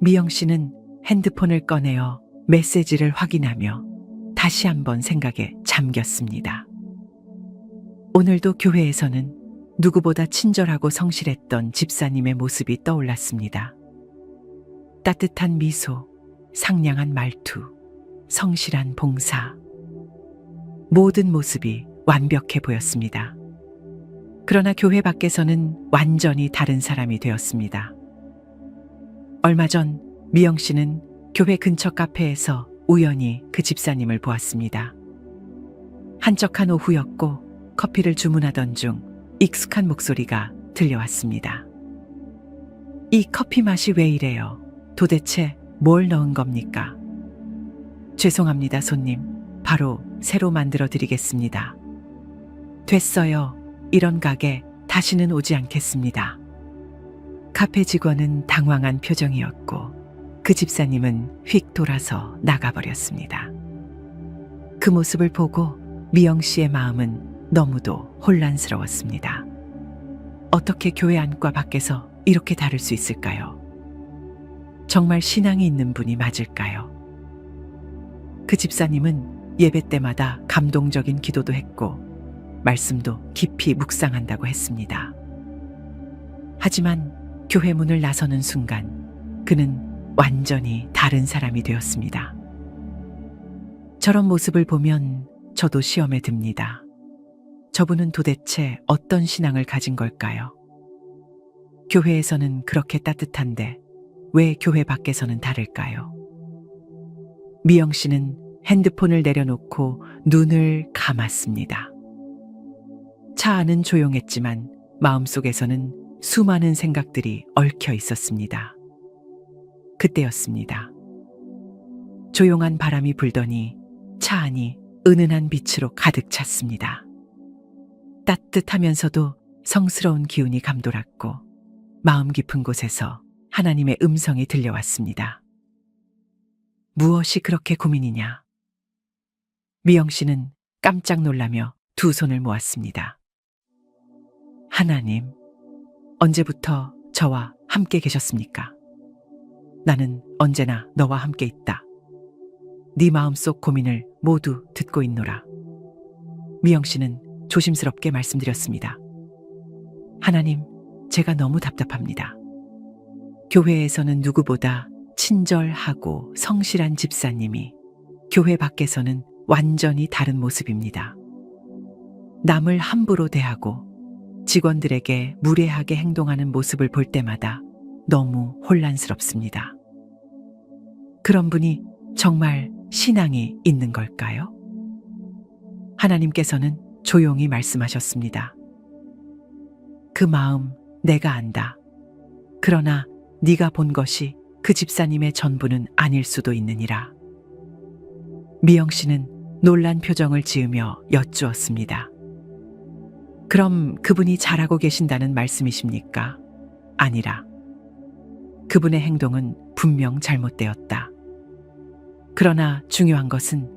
미영 씨는 핸드폰을 꺼내어 메시지를 확인하며 다시 한번 생각에 잠겼습니다. 오늘도 교회에서는 누구보다 친절하고 성실했던 집사님의 모습이 떠올랐습니다. 따뜻한 미소, 상냥한 말투, 성실한 봉사. 모든 모습이 완벽해 보였습니다. 그러나 교회 밖에서는 완전히 다른 사람이 되었습니다. 얼마 전 미영 씨는 교회 근처 카페에서 우연히 그 집사님을 보았습니다. 한적한 오후였고 커피를 주문하던 중 익숙한 목소리가 들려왔습니다. 이 커피 맛이 왜 이래요? 도대체 뭘 넣은 겁니까? 죄송합니다, 손님. 바로 새로 만들어 드리겠습니다. 됐어요. 이런 가게 다시는 오지 않겠습니다. 카페 직원은 당황한 표정이었고 그 집사님은 휙 돌아서 나가버렸습니다. 그 모습을 보고 미영 씨의 마음은 너무도 혼란스러웠습니다. 어떻게 교회 안과 밖에서 이렇게 다를 수 있을까요? 정말 신앙이 있는 분이 맞을까요? 그 집사님은 예배 때마다 감동적인 기도도 했고 말씀도 깊이 묵상한다고 했습니다. 하지만 교회 문을 나서는 순간 그는 완전히 다른 사람이 되었습니다. 저런 모습을 보면 저도 시험에 듭니다. 저분은 도대체 어떤 신앙을 가진 걸까요? 교회에서는 그렇게 따뜻한데 왜 교회 밖에서는 다를까요? 미영 씨는 핸드폰을 내려놓고 눈을 감았습니다. 차 안은 조용했지만 마음속에서는 수많은 생각들이 얽혀 있었습니다. 그때였습니다. 조용한 바람이 불더니 차 안이 은은한 빛으로 가득 찼습니다. 따뜻하면서도 성스러운 기운이 감돌았고 마음 깊은 곳에서 하나님의 음성이 들려왔습니다. 무엇이 그렇게 고민이냐? 미영 씨는 깜짝 놀라며 두 손을 모았습니다. 하나님, 언제부터 저와 함께 계셨습니까? 나는 언제나 너와 함께 있다. 네 마음속 고민을 모두 듣고 있노라. 미영 씨는 조심스럽게 말씀드렸습니다. 하나님, 제가 너무 답답합니다. 교회에서는 누구보다 친절하고 성실한 집사님이 교회 밖에서는 완전히 다른 모습입니다. 남을 함부로 대하고 직원들에게 무례하게 행동하는 모습을 볼 때마다 너무 혼란스럽습니다. 그런 분이 정말 신앙이 있는 걸까요? 하나님께서는 조용히 말씀하셨습니다. 그 마음 내가 안다. 그러나 네가 본 것이 그 집사님의 전부는 아닐 수도 있느니라. 미영 씨는 놀란 표정을 지으며 여쭈었습니다. 그럼 그분이 잘하고 계신다는 말씀이십니까? 아니라 그분의 행동은 분명 잘못되었다. 그러나 중요한 것은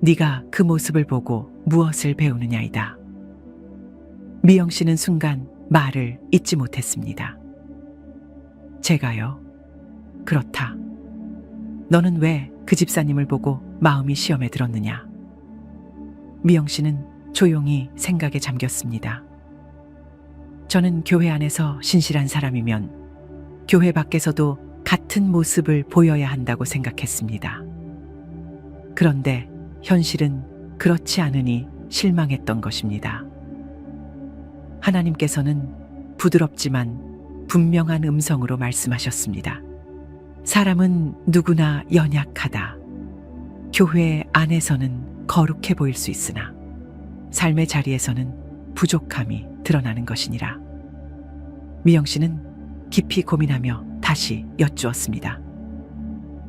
네가 그 모습을 보고 무엇을 배우느냐이다. 미영 씨는 순간 말을 잇지 못했습니다. 제가요? 그렇다. 너는 왜 그 집사님을 보고 마음이 시험에 들었느냐? 미영 씨는 조용히 생각에 잠겼습니다. 저는 교회 안에서 신실한 사람이면 교회 밖에서도 같은 모습을 보여야 한다고 생각했습니다. 그런데 현실은 그렇지 않으니 실망했던 것입니다. 하나님께서는 부드럽지만 분명한 음성으로 말씀하셨습니다. 사람은 누구나 연약하다. 교회 안에서는 거룩해 보일 수 있으나 삶의 자리에서는 부족함이 드러나는 것이니라. 미영 씨는 깊이 고민하며 다시 여쭈었습니다.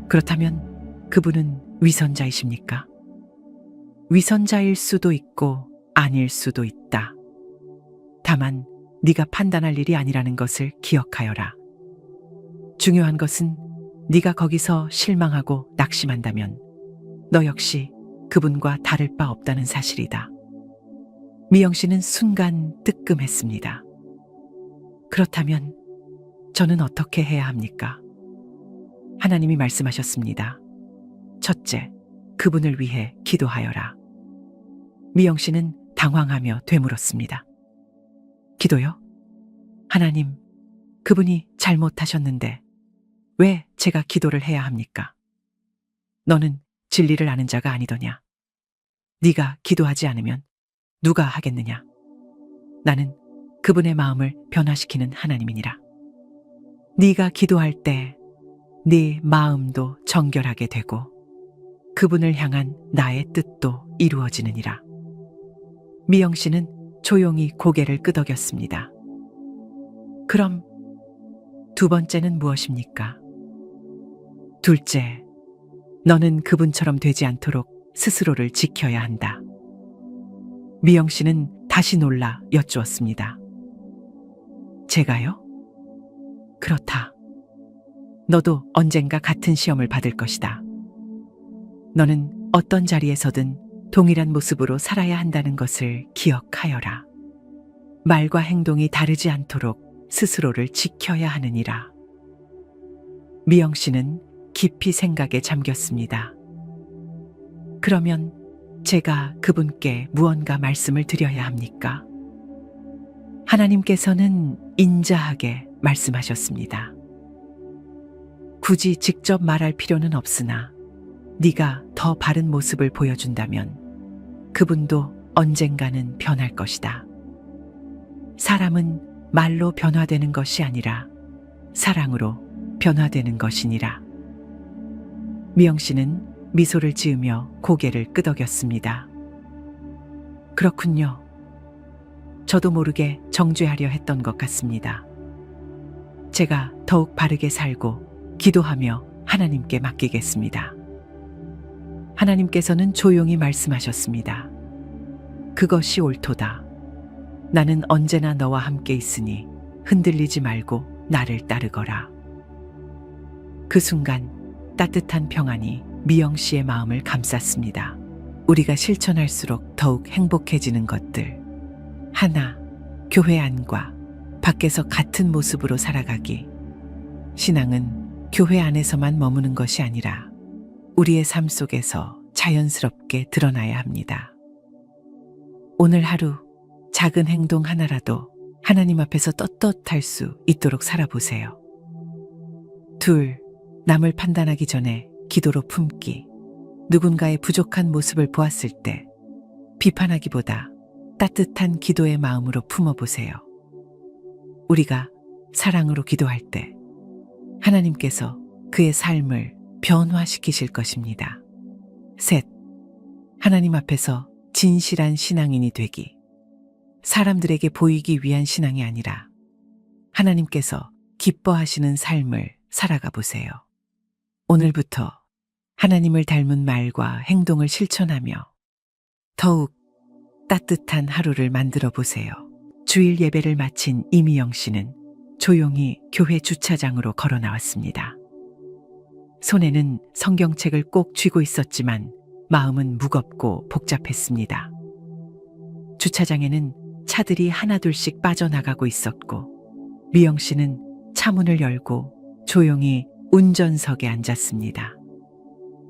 그렇다면 그분은 위선자이십니까? 위선자일 수도 있고 아닐 수도 있다. 다만 네가 판단할 일이 아니라는 것을 기억하여라. 중요한 것은 네가 거기서 실망하고 낙심한다면 너 역시 그분과 다를 바 없다는 사실이다. 미영 씨는 순간 뜨끔했습니다. 그렇다면 저는 어떻게 해야 합니까? 하나님이 말씀하셨습니다. 첫째, 그분을 위해 기도하여라. 미영 씨는 당황하며 되물었습니다. 기도요? 하나님, 그분이 잘못하셨는데 왜 제가 기도를 해야 합니까? 너는 진리를 아는 자가 아니더냐? 네가 기도하지 않으면 누가 하겠느냐? 나는 그분의 마음을 변화시키는 하나님이니라. 네가 기도할 때 네 마음도 정결하게 되고 그분을 향한 나의 뜻도 이루어지느니라. 미영 씨는 조용히 고개를 끄덕였습니다. 그럼 두 번째는 무엇입니까? 둘째, 너는 그분처럼 되지 않도록 스스로를 지켜야 한다. 미영 씨는 다시 놀라 여쭈었습니다. 제가요? 그렇다. 너도 언젠가 같은 시험을 받을 것이다. 너는 어떤 자리에서든 동일한 모습으로 살아야 한다는 것을 기억하여라. 말과 행동이 다르지 않도록 스스로를 지켜야 하느니라. 미영 씨는 깊이 생각에 잠겼습니다. 그러면 제가 그분께 무언가 말씀을 드려야 합니까? 하나님께서는 인자하게 말씀하셨습니다. 굳이 직접 말할 필요는 없으나 네가 더 바른 모습을 보여준다면 그분도 언젠가는 변할 것이다. 사람은 말로 변화되는 것이 아니라 사랑으로 변화되는 것이니라. 미영 씨는 미소를 지으며 고개를 끄덕였습니다. 그렇군요. 저도 모르게 정죄하려 했던 것 같습니다. 제가 더욱 바르게 살고 기도하며 하나님께 맡기겠습니다. 하나님께서는 조용히 말씀하셨습니다. 그것이 옳도다. 나는 언제나 너와 함께 있으니 흔들리지 말고 나를 따르거라. 그 순간 따뜻한 평안이 미영 씨의 마음을 감쌌습니다. 우리가 실천할수록 더욱 행복해지는 것들. 하나, 교회 안과 밖에서 같은 모습으로 살아가기. 신앙은 교회 안에서만 머무는 것이 아니라 우리의 삶 속에서 자연스럽게 드러나야 합니다. 오늘 하루 작은 행동 하나라도 하나님 앞에서 떳떳할 수 있도록 살아보세요. 둘, 남을 판단하기 전에 기도로 품기. 누군가의 부족한 모습을 보았을 때 비판하기보다 따뜻한 기도의 마음으로 품어보세요. 우리가 사랑으로 기도할 때 하나님께서 그의 삶을 변화시키실 것입니다. 셋, 하나님 앞에서 진실한 신앙인이 되기. 사람들에게 보이기 위한 신앙이 아니라 하나님께서 기뻐하시는 삶을 살아가 보세요. 오늘부터 하나님을 닮은 말과 행동을 실천하며 더욱 따뜻한 하루를 만들어 보세요. 주일 예배를 마친 이미영 씨는 조용히 교회 주차장으로 걸어 나왔습니다. 손에는 성경책을 꼭 쥐고 있었지만 마음은 무겁고 복잡했습니다. 주차장에는 차들이 하나둘씩 빠져나가고 있었고 미영 씨는 차문을 열고 조용히 운전석에 앉았습니다.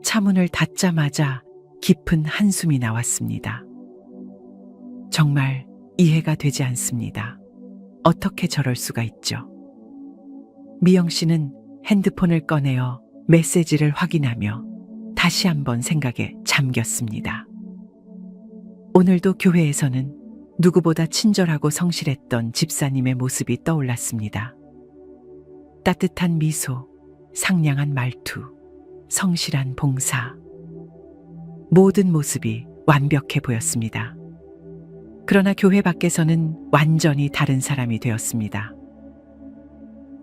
차문을 닫자마자 깊은 한숨이 나왔습니다. 정말 이해가 되지 않습니다. 어떻게 저럴 수가 있죠? 미영 씨는 핸드폰을 꺼내어 메시지를 확인하며 다시 한번 생각에 잠겼습니다. 오늘도 교회에서는 누구보다 친절하고 성실했던 집사님의 모습이 떠올랐습니다. 따뜻한 미소, 상냥한 말투, 성실한 봉사. 모든 모습이 완벽해 보였습니다. 그러나 교회 밖에서는 완전히 다른 사람이 되었습니다.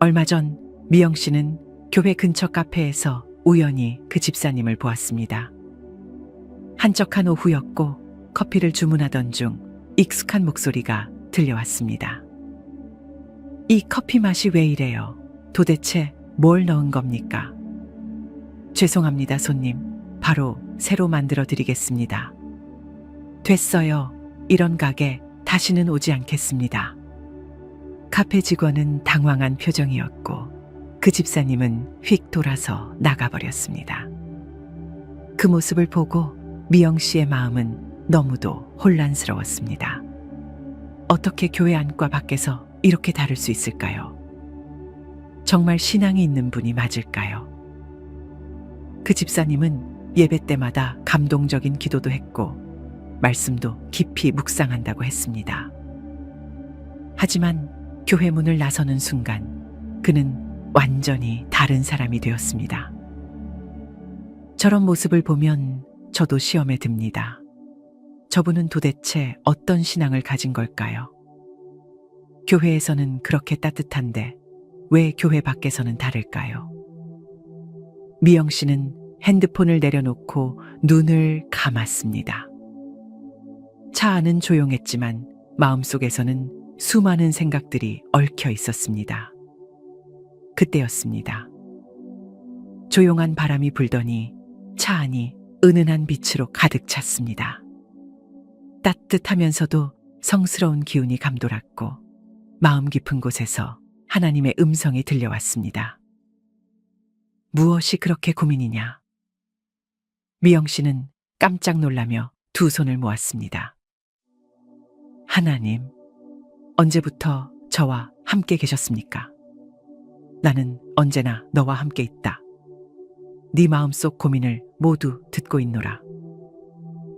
얼마 전 미영 씨는 교회 근처 카페에서 우연히 그 집사님을 보았습니다. 한적한 오후였고 커피를 주문하던 중 익숙한 목소리가 들려왔습니다. 이 커피 맛이 왜 이래요? 도대체 뭘 넣은 겁니까? 죄송합니다, 손님. 바로 새로 만들어 드리겠습니다. 됐어요. 이런 가게 다시는 오지 않겠습니다. 카페 직원은 당황한 표정이었고 그 집사님은 휙 돌아서 나가버렸습니다. 그 모습을 보고 미영 씨의 마음은 너무도 혼란스러웠습니다. 어떻게 교회 안과 밖에서 이렇게 다를 수 있을까요? 정말 신앙이 있는 분이 맞을까요? 그 집사님은 예배 때마다 감동적인 기도도 했고 말씀도 깊이 묵상한다고 했습니다. 하지만 교회 문을 나서는 순간 그는 완전히 다른 사람이 되었습니다. 저런 모습을 보면 저도 시험에 듭니다. 저분은 도대체 어떤 신앙을 가진 걸까요? 교회에서는 그렇게 따뜻한데 왜 교회 밖에서는 다를까요? 미영 씨는 핸드폰을 내려놓고 눈을 감았습니다. 차 안은 조용했지만 마음속에서는 수많은 생각들이 얽혀 있었습니다. 그때였습니다. 조용한 바람이 불더니 차 안이 은은한 빛으로 가득 찼습니다. 따뜻하면서도 성스러운 기운이 감돌았고 마음 깊은 곳에서 하나님의 음성이 들려왔습니다. 무엇이 그렇게 고민이냐? 미영 씨는 깜짝 놀라며 두 손을 모았습니다. 하나님, 언제부터 저와 함께 계셨습니까? 나는 언제나 너와 함께 있다. 네 마음속 고민을 모두 듣고 있노라.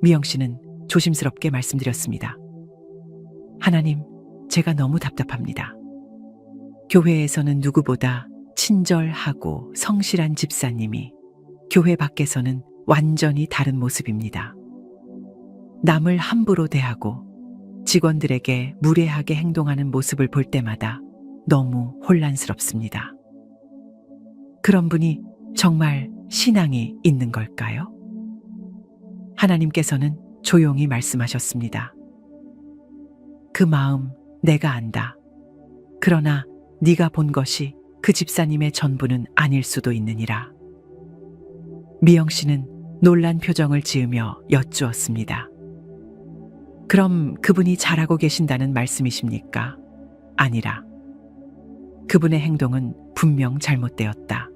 미영 씨는 조심스럽게 말씀드렸습니다. 하나님, 제가 너무 답답합니다. 교회에서는 누구보다 친절하고 성실한 집사님이 교회 밖에서는 완전히 다른 모습입니다. 남을 함부로 대하고 직원들에게 무례하게 행동하는 모습을 볼 때마다 너무 혼란스럽습니다. 그런 분이 정말 신앙이 있는 걸까요? 하나님께서는 조용히 말씀하셨습니다. 그 마음 내가 안다. 그러나 네가 본 것이 그 집사님의 전부는 아닐 수도 있느니라. 미영 씨는 놀란 표정을 지으며 여쭈었습니다. 그럼 그분이 잘하고 계신다는 말씀이십니까? 아니라 그분의 행동은 분명 잘못되었다.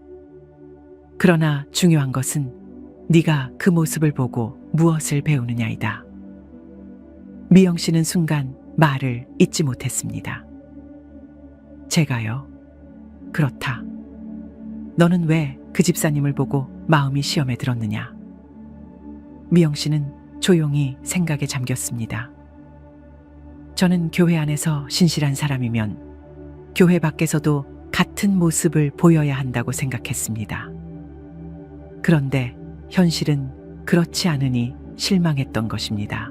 그러나 중요한 것은 네가 그 모습을 보고 무엇을 배우느냐이다. 미영 씨는 순간 말을 잇지 못했습니다. 제가요? 그렇다. 너는 왜 그 집사님을 보고 마음이 시험에 들었느냐? 미영 씨는 조용히 생각에 잠겼습니다. 저는 교회 안에서 신실한 사람이면 교회 밖에서도 같은 모습을 보여야 한다고 생각했습니다. 그런데 현실은 그렇지 않으니 실망했던 것입니다.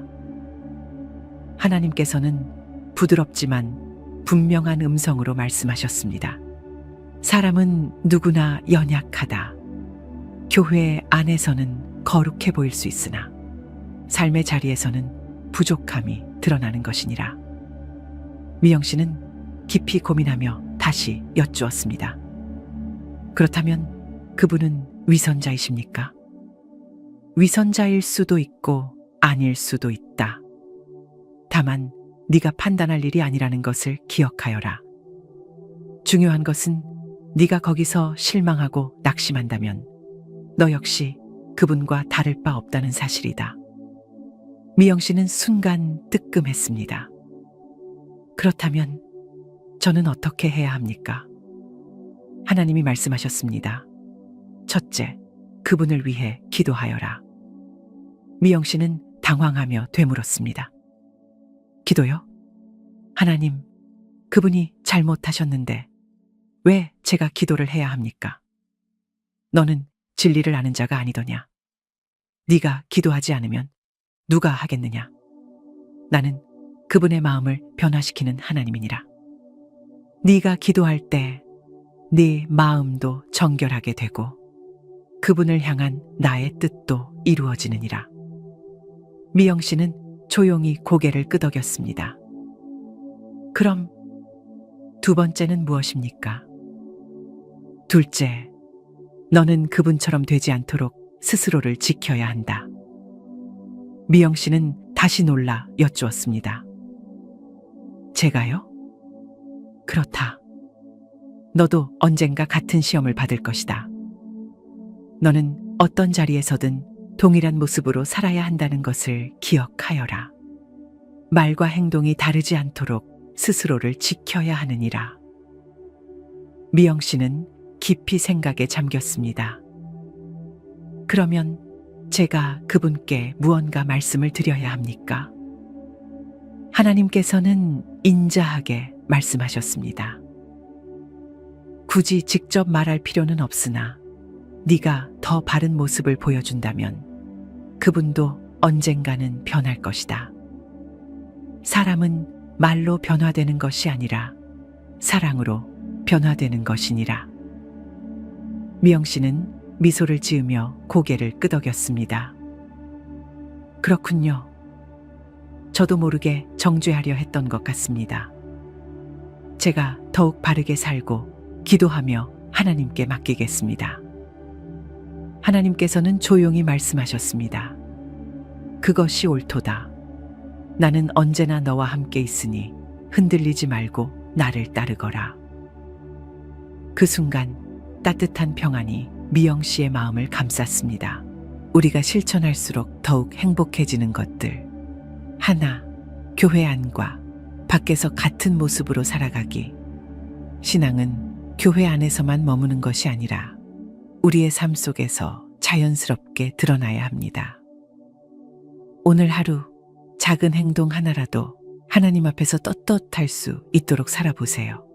하나님께서는 부드럽지만 분명한 음성으로 말씀하셨습니다. 사람은 누구나 연약하다. 교회 안에서는 거룩해 보일 수 있으나 삶의 자리에서는 부족함이 드러나는 것이니라. 미영 씨는 깊이 고민하며 다시 여쭈었습니다. 그렇다면 그분은 위선자이십니까? 위선자일 수도 있고 아닐 수도 있다. 다만 네가 판단할 일이 아니라는 것을 기억하여라. 중요한 것은 네가 거기서 실망하고 낙심한다면 너 역시 그분과 다를 바 없다는 사실이다. 미영 씨는 순간 뜨끔했습니다. 그렇다면 저는 어떻게 해야 합니까? 하나님이 말씀하셨습니다. 첫째, 그분을 위해 기도하여라. 미영 씨는 당황하며 되물었습니다. 기도요? 하나님, 그분이 잘못하셨는데 왜 제가 기도를 해야 합니까? 너는 진리를 아는 자가 아니더냐? 네가 기도하지 않으면 누가 하겠느냐? 나는 그분의 마음을 변화시키는 하나님이니라. 네가 기도할 때 네 마음도 정결하게 되고 그분을 향한 나의 뜻도 이루어지느니라. 미영 씨는 조용히 고개를 끄덕였습니다. 그럼 두 번째는 무엇입니까? 둘째, 너는 그분처럼 되지 않도록 스스로를 지켜야 한다. 미영 씨는 다시 놀라 여쭈었습니다. 제가요? 그렇다. 너도 언젠가 같은 시험을 받을 것이다. 너는 어떤 자리에서든 동일한 모습으로 살아야 한다는 것을 기억하여라. 말과 행동이 다르지 않도록 스스로를 지켜야 하느니라. 미영 씨는 깊이 생각에 잠겼습니다. 그러면 제가 그분께 무언가 말씀을 드려야 합니까? 하나님께서는 인자하게 말씀하셨습니다. 굳이 직접 말할 필요는 없으나 네가 더 바른 모습을 보여준다면 그분도 언젠가는 변할 것이다. 사람은 말로 변화되는 것이 아니라 사랑으로 변화되는 것이니라. 미영 씨는 미소를 지으며 고개를 끄덕였습니다. 그렇군요. 저도 모르게 정죄하려 했던 것 같습니다. 제가 더욱 바르게 살고 기도하며 하나님께 맡기겠습니다. 하나님께서는 조용히 말씀하셨습니다. 그것이 옳도다. 나는 언제나 너와 함께 있으니 흔들리지 말고 나를 따르거라. 그 순간 따뜻한 평안이 미영 씨의 마음을 감쌌습니다. 우리가 실천할수록 더욱 행복해지는 것들. 하나, 교회 안과 밖에서 같은 모습으로 살아가기. 신앙은 교회 안에서만 머무는 것이 아니라 우리의 삶 속에서 자연스럽게 드러나야 합니다. 오늘 하루 작은 행동 하나라도 하나님 앞에서 떳떳할 수 있도록 살아보세요.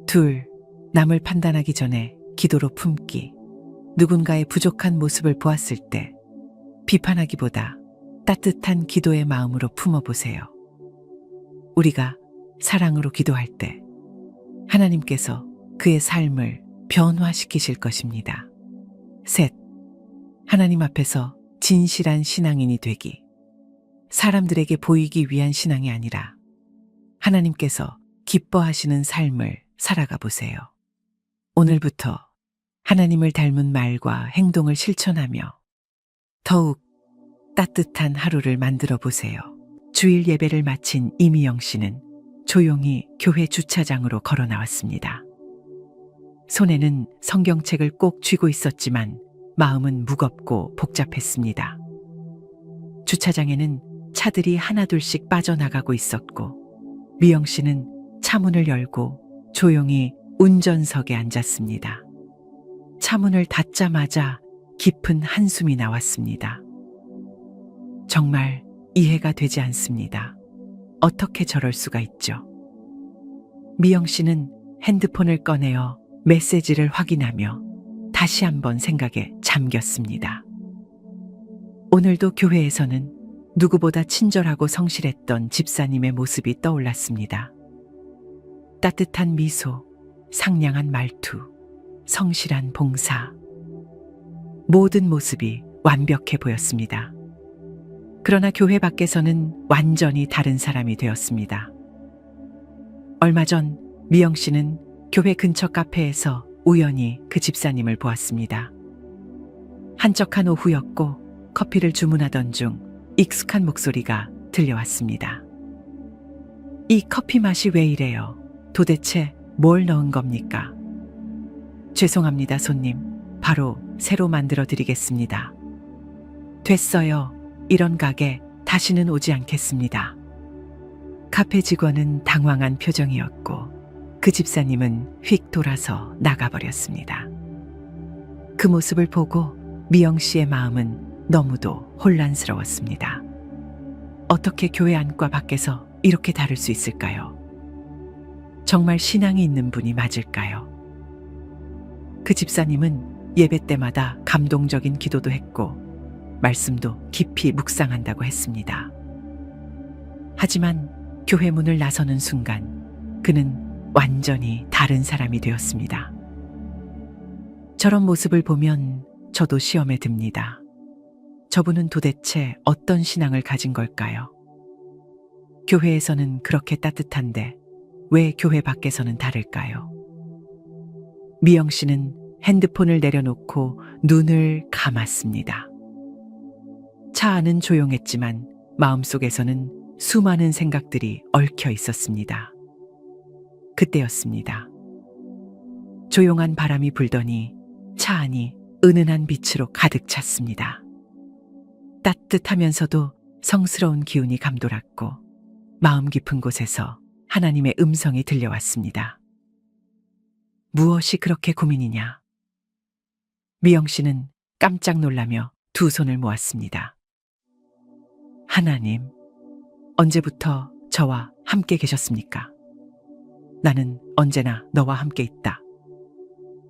둘, 남을 판단하기 전에 기도로 품기. 누군가의 부족한 모습을 보았을 때 비판하기보다 따뜻한 기도의 마음으로 품어보세요. 우리가 사랑으로 기도할 때 하나님께서 그의 삶을 변화시키실 것입니다. 셋, 하나님 앞에서 진실한 신앙인이 되기. 사람들에게 보이기 위한 신앙이 아니라 하나님께서 기뻐하시는 삶을 살아가 보세요. 오늘부터 하나님을 닮은 말과 행동을 실천하며 더욱 따뜻한 하루를 만들어 보세요. 주일 예배를 마친 이미영 씨는 조용히 교회 주차장으로 걸어 나왔습니다. 손에는 성경책을 꼭 쥐고 있었지만 마음은 무겁고 복잡했습니다. 주차장에는 차들이 하나둘씩 빠져나가고 있었고 미영 씨는 차문을 열고 조용히 운전석에 앉았습니다. 차문을 닫자마자 깊은 한숨이 나왔습니다. 정말 이해가 되지 않습니다. 어떻게 저럴 수가 있죠? 미영 씨는 핸드폰을 꺼내어 메시지를 확인하며 다시 한번 생각에 잠겼습니다. 오늘도 교회에서는 누구보다 친절하고 성실했던 집사님의 모습이 떠올랐습니다. 따뜻한 미소, 상냥한 말투, 성실한 봉사. 모든 모습이 완벽해 보였습니다. 그러나 교회 밖에서는 완전히 다른 사람이 되었습니다. 얼마 전 미영 씨는 교회 근처 카페에서 우연히 그 집사님을 보았습니다. 한적한 오후였고 커피를 주문하던 중 익숙한 목소리가 들려왔습니다. 이 커피 맛이 왜 이래요? 도대체 뭘 넣은 겁니까? 죄송합니다, 손님. 바로 새로 만들어 드리겠습니다. 됐어요. 이런 가게 다시는 오지 않겠습니다. 카페 직원은 당황한 표정이었고 그 집사님은 휙 돌아서 나가버렸습니다. 그 모습을 보고 미영 씨의 마음은 너무도 혼란스러웠습니다. 어떻게 교회 안과 밖에서 이렇게 다를 수 있을까요? 정말 신앙이 있는 분이 맞을까요? 그 집사님은 예배 때마다 감동적인 기도도 했고 말씀도 깊이 묵상한다고 했습니다. 하지만 교회 문을 나서는 순간 그는 완전히 다른 사람이 되었습니다. 저런 모습을 보면 저도 시험에 듭니다. 저분은 도대체 어떤 신앙을 가진 걸까요? 교회에서는 그렇게 따뜻한데 왜 교회 밖에서는 다를까요? 미영 씨는 핸드폰을 내려놓고 눈을 감았습니다. 차 안은 조용했지만 마음속에서는 수많은 생각들이 얽혀 있었습니다. 그때였습니다. 조용한 바람이 불더니 차 안이 은은한 빛으로 가득 찼습니다. 따뜻하면서도 성스러운 기운이 감돌았고 마음 깊은 곳에서 하나님의 음성이 들려왔습니다. 무엇이 그렇게 고민이냐? 미영 씨는 깜짝 놀라며 두 손을 모았습니다. 하나님, 언제부터 저와 함께 계셨습니까? 나는 언제나 너와 함께 있다.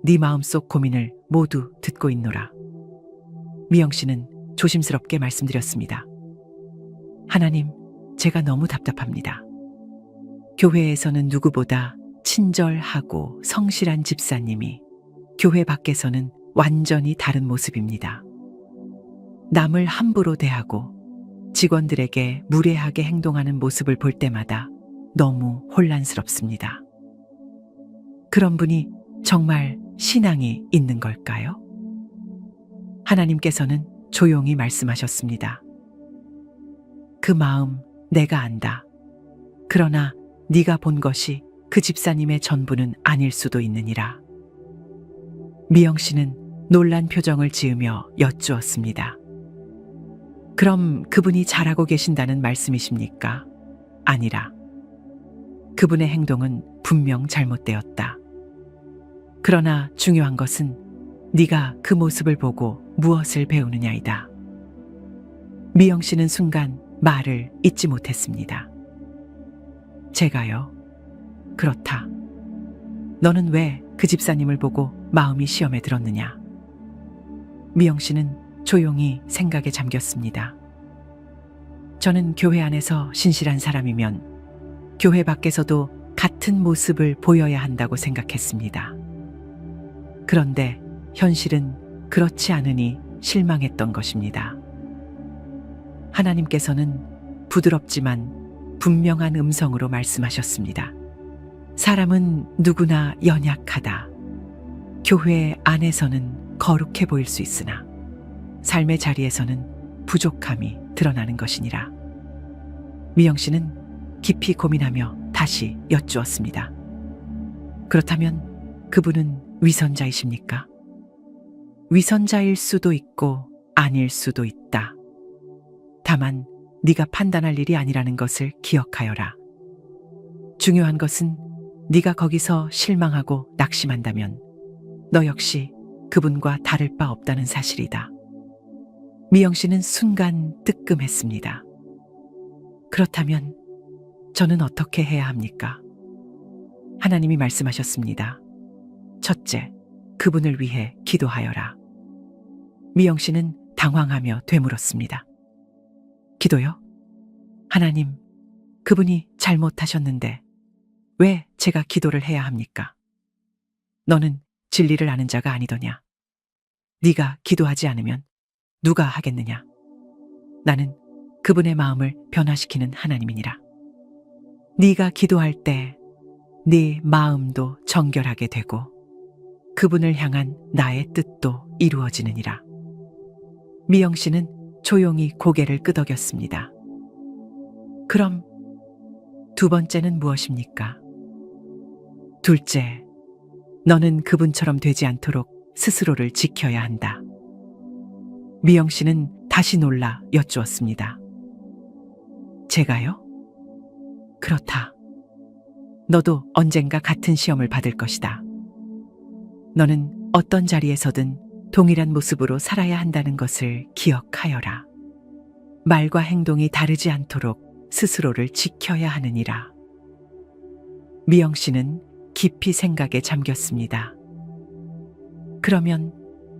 네 마음속 고민을 모두 듣고 있노라. 미영 씨는 조심스럽게 말씀드렸습니다. 하나님, 제가 너무 답답합니다. 교회에서는 누구보다 친절하고 성실한 집사님이 교회 밖에서는 완전히 다른 모습입니다. 남을 함부로 대하고 직원들에게 무례하게 행동하는 모습을 볼 때마다 너무 혼란스럽습니다. 그런 분이 정말 신앙이 있는 걸까요? 하나님께서는 조용히 말씀하셨습니다. 그 마음 내가 안다. 그러나 네가 본 것이 그 집사님의 전부는 아닐 수도 있느니라. 미영 씨는 놀란 표정을 지으며 여쭈었습니다. 그럼 그분이 잘하고 계신다는 말씀이십니까? 아니라 그분의 행동은 분명 잘못되었다. 그러나 중요한 것은 네가 그 모습을 보고 무엇을 배우느냐이다. 미영 씨는 순간 말을 잇지 못했습니다. 제가요? 그렇다. 너는 왜 그 집사님을 보고 마음이 시험에 들었느냐? 미영 씨는 조용히 생각에 잠겼습니다. 저는 교회 안에서 신실한 사람이면 교회 밖에서도 같은 모습을 보여야 한다고 생각했습니다. 그런데 현실은 그렇지 않으니 실망했던 것입니다. 하나님께서는 부드럽지만 분명한 음성으로 말씀하셨습니다. 사람은 누구나 연약하다. 교회 안에서는 거룩해 보일 수 있으나 삶의 자리에서는 부족함이 드러나는 것이니라. 미영 씨는 깊이 고민하며 다시 여쭈었습니다. 그렇다면 그분은 위선자이십니까? 위선자일 수도 있고 아닐 수도 있다. 다만 네가 판단할 일이 아니라는 것을 기억하여라. 중요한 것은 네가 거기서 실망하고 낙심한다면 너 역시 그분과 다를 바 없다는 사실이다. 미영 씨는 순간 뜨끔했습니다. 그렇다면 저는 어떻게 해야 합니까? 하나님이 말씀하셨습니다. 첫째, 그분을 위해 기도하여라. 미영 씨는 당황하며 되물었습니다. 기도요? 하나님, 그분이 잘못하셨는데 왜 제가 기도를 해야 합니까? 너는 진리를 아는 자가 아니더냐? 네가 기도하지 않으면 누가 하겠느냐? 나는 그분의 마음을 변화시키는 하나님이니라. 네가 기도할 때 네 마음도 정결하게 되고 그분을 향한 나의 뜻도 이루어지느니라. 미영 씨는 조용히 고개를 끄덕였습니다. 그럼 두 번째는 무엇입니까? 둘째, 너는 그분처럼 되지 않도록 스스로를 지켜야 한다. 미영 씨는 다시 놀라 여쭈었습니다. 제가요? 그렇다. 너도 언젠가 같은 시험을 받을 것이다. 너는 어떤 자리에서든 동일한 모습으로 살아야 한다는 것을 기억하여라. 말과 행동이 다르지 않도록 스스로를 지켜야 하느니라. 미영 씨는 깊이 생각에 잠겼습니다. 그러면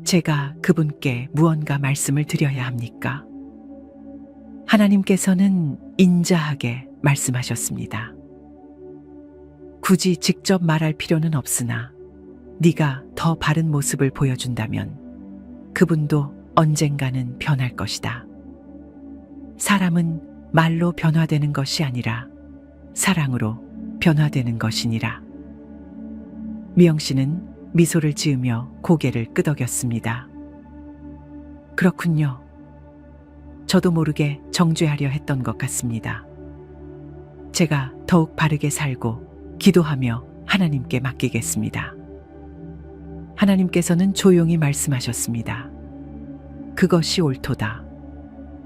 제가 그분께 무언가 말씀을 드려야 합니까? 하나님께서는 인자하게 말씀하셨습니다. 굳이 직접 말할 필요는 없으나 네가 더 바른 모습을 보여준다면 그분도 언젠가는 변할 것이다. 사람은 말로 변화되는 것이 아니라 사랑으로 변화되는 것이니라. 미영 씨는 미소를 지으며 고개를 끄덕였습니다. 그렇군요. 저도 모르게 정죄하려 했던 것 같습니다. 제가 더욱 바르게 살고 기도하며 하나님께 맡기겠습니다. 하나님께서는 조용히 말씀하셨습니다. 그것이 옳도다.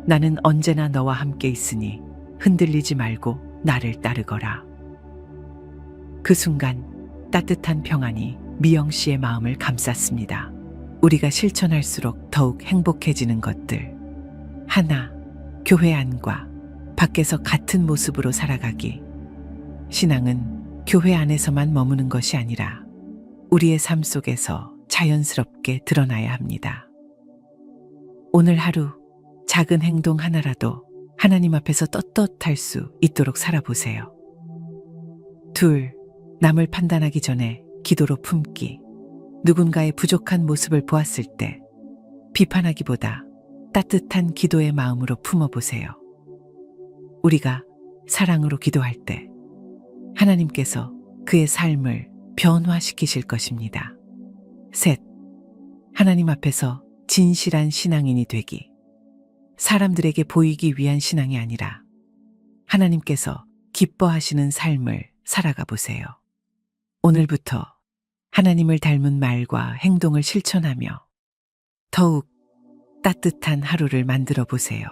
나는 언제나 너와 함께 있으니 흔들리지 말고 나를 따르거라. 그 순간 따뜻한 평안이 미영 씨의 마음을 감쌌습니다. 우리가 실천할수록 더욱 행복해지는 것들. 하나, 교회 안과 밖에서 같은 모습으로 살아가기. 신앙은 교회 안에서만 머무는 것이 아니라 우리의 삶 속에서 자연스럽게 드러나야 합니다. 오늘 하루 작은 행동 하나라도 하나님 앞에서 떳떳할 수 있도록 살아보세요. 둘, 남을 판단하기 전에 기도로 품기. 누군가의 부족한 모습을 보았을 때 비판하기보다 따뜻한 기도의 마음으로 품어보세요. 우리가 사랑으로 기도할 때 하나님께서 그의 삶을 변화시키실 것입니다. 셋, 하나님 앞에서 진실한 신앙인이 되기. 사람들에게 보이기 위한 신앙이 아니라 하나님께서 기뻐하시는 삶을 살아가 보세요. 오늘부터 하나님을 닮은 말과 행동을 실천하며 더욱 따뜻한 하루를 만들어 보세요.